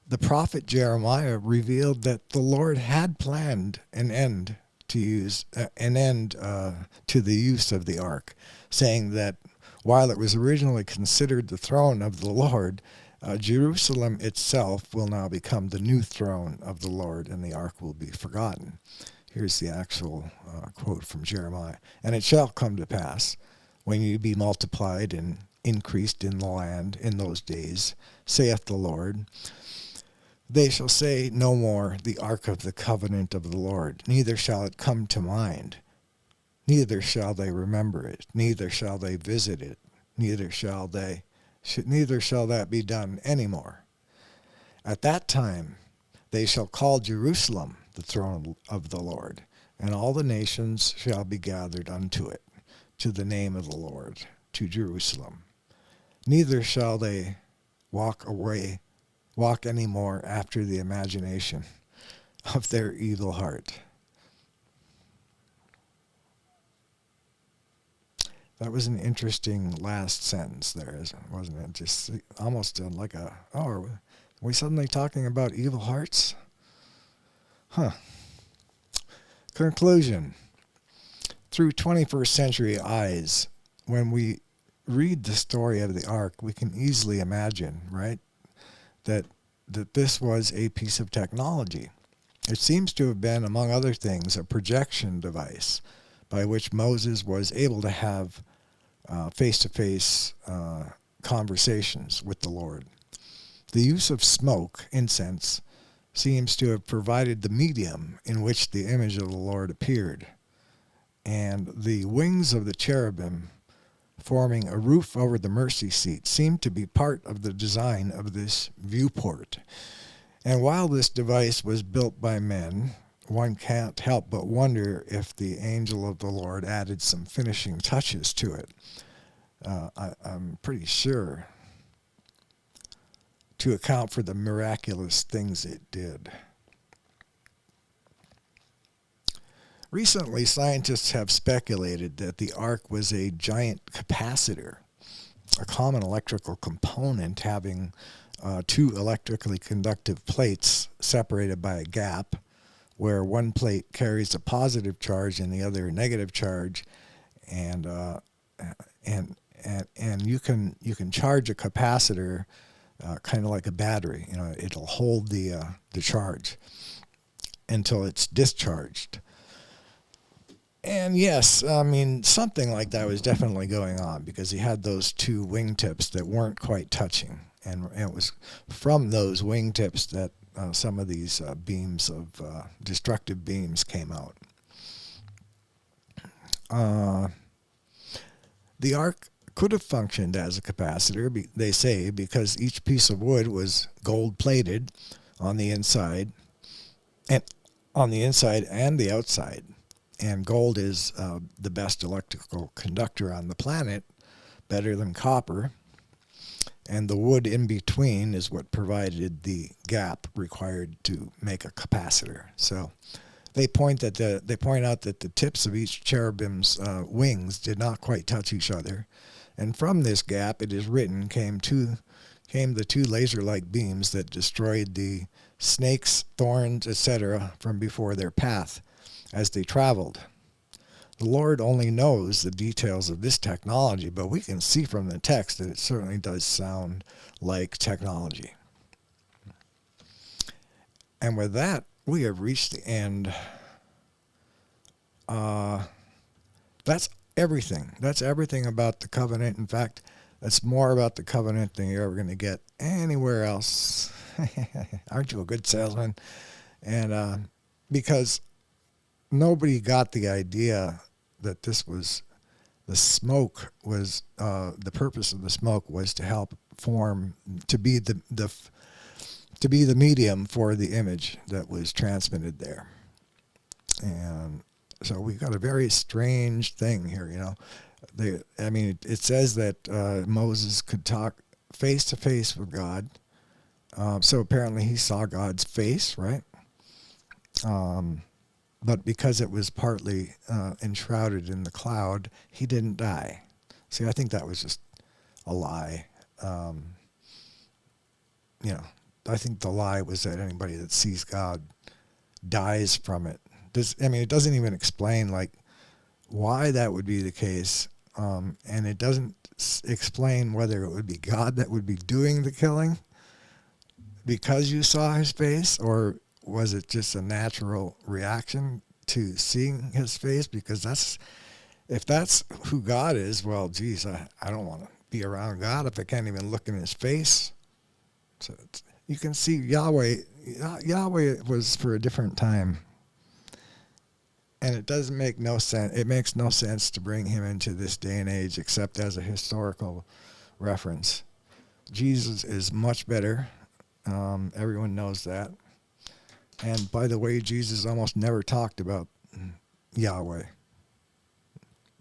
the prophet Jeremiah revealed that the Lord had planned an end to the use of the ark, saying that while it was originally considered the throne of the Lord, Jerusalem itself will now become the new throne of the Lord, and the ark will be forgotten. Here's the actual quote from Jeremiah. And it shall come to pass, when you be multiplied and increased in the land in those days, saith the Lord. They shall say no more, the ark of the covenant of the Lord, neither shall it come to mind, neither shall they remember it, neither shall they visit it, neither shall that be done any more. At that time they shall call Jerusalem the throne of the Lord, and all the nations shall be gathered unto it, to the name of the Lord, to Jerusalem. Neither shall they walk any more after the imagination of their evil heart. That was an interesting last sentence there, wasn't it? Just almost like are we suddenly talking about evil hearts? Huh. Conclusion. Through 21st century eyes, when we read the story of the ark, we can easily imagine, right, that this was a piece of technology. It seems to have been, among other things, a projection device by which Moses was able to have face-to-face conversations with the Lord. The use of smoke, incense, seems to have provided the medium in which the image of the Lord appeared. And the wings of the cherubim forming a roof over the mercy seat seemed to be part of the design of this viewport. And while this device was built by men, one can't help but wonder if the angel of the Lord added some finishing touches to it. I'm pretty sure, to account for the miraculous things it did. Recently, scientists have speculated that the ark was a giant capacitor, a common electrical component having two electrically conductive plates separated by a gap, where one plate carries a positive charge and the other a negative charge, and you can charge a capacitor kind of like a battery. It'll hold the charge until it's discharged. And yes, I mean, something like that was definitely going on, because he had those two wingtips that weren't quite touching. And it was from those wingtips that some of these beams of destructive beams came out. The ark could have functioned as a capacitor, they say, because each piece of wood was gold-plated on the inside and the outside. And gold is the best electrical conductor on the planet, better than copper. And the wood in between is what provided the gap required to make a capacitor. So they point out that the tips of each cherubim's wings did not quite touch each other. And from this gap, it is written, came the two laser-like beams that destroyed the snakes, thorns, etc. from before their path as they traveled. The Lord only knows the details of this technology, but we can see from the text that it certainly does sound like technology. And with that, we have reached the end. That's everything. That's everything about the covenant. In fact, that's more about the covenant than you're ever going to get anywhere else. Aren't you a good salesman? And because nobody got the idea that this was, the smoke was, the purpose of the smoke was to help form, to be the medium for the image that was transmitted there. And so we've got a very strange thing here, it says that Moses could talk face to face with God. So apparently he saw God's face, right? But because it was partly enshrouded in the cloud, he didn't die. See, I think that was just a lie. I think the lie was that anybody that sees God dies from it. It doesn't even explain why that would be the case, and it doesn't explain whether it would be God that would be doing the killing because you saw his face, or was it just a natural reaction to seeing his face? Because if that's who God is, well, geez, I don't want to be around God if I can't even look in his face. So you can see Yahweh was for a different time. And it doesn't make no sense. It makes no sense to bring him into this day and age except as a historical reference. Jesus is much better. Everyone knows that. And by the way, Jesus almost never talked about Yahweh.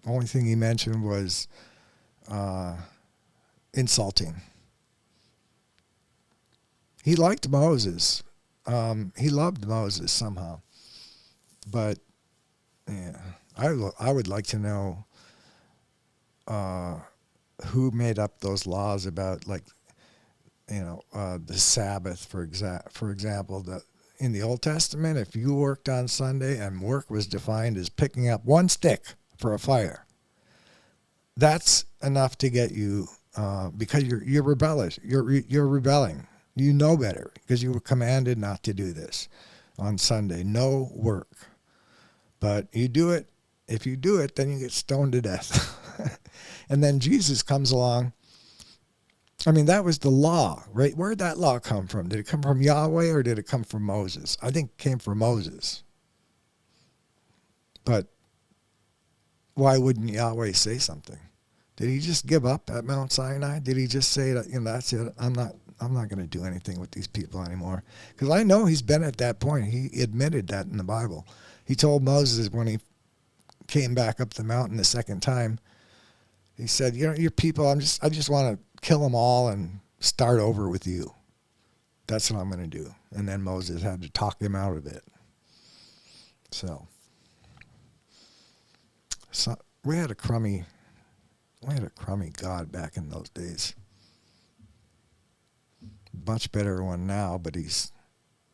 Only thing he mentioned was insulting. He liked Moses. He loved Moses somehow. But yeah, I would like to know who made up those laws about, like, the Sabbath, for example. In the Old Testament, if you worked on Sunday and work was defined as picking up one stick for a fire, that's enough to get you, because you're rebellious. You're rebelling. You know better because you were commanded not to do this on Sunday. No work. But you do it. If you do it, then you get stoned to death. And then Jesus comes along. I mean, that was the law, right? Where did that law come from? Did it come from Yahweh or did it come from Moses? I think it came from Moses. But why wouldn't Yahweh say something? Did he just give up at Mount Sinai? Did he just say that, that's it? I'm not going to do anything with these people anymore? Because I know he's been at that point. He admitted that in the Bible. He told Moses when he came back up the mountain the second time, he said, your people, I just want to kill them all and start over with you. That's what I'm going to do. And then Moses had to talk him out of it. So we had a crummy God back in those days. Much better one now, but he's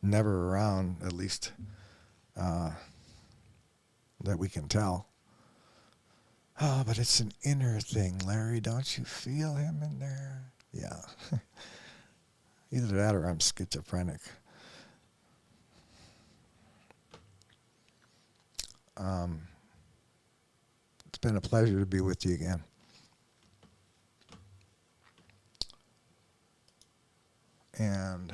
never around, at least that we can tell. Oh, but it's an inner thing, Larry. Don't you feel him in there? Yeah. Either that or I'm schizophrenic. It's been a pleasure to be with you again. And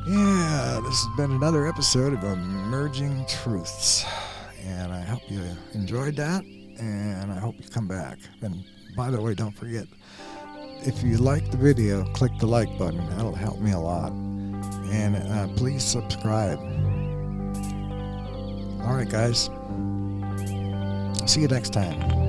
yeah, this has been another episode of Emerging Truths. And I hope you enjoyed that, and I hope you come back. And by the way, don't forget, if you like the video, click the like button. That'll help me a lot. And please subscribe. All right, guys. See you next time.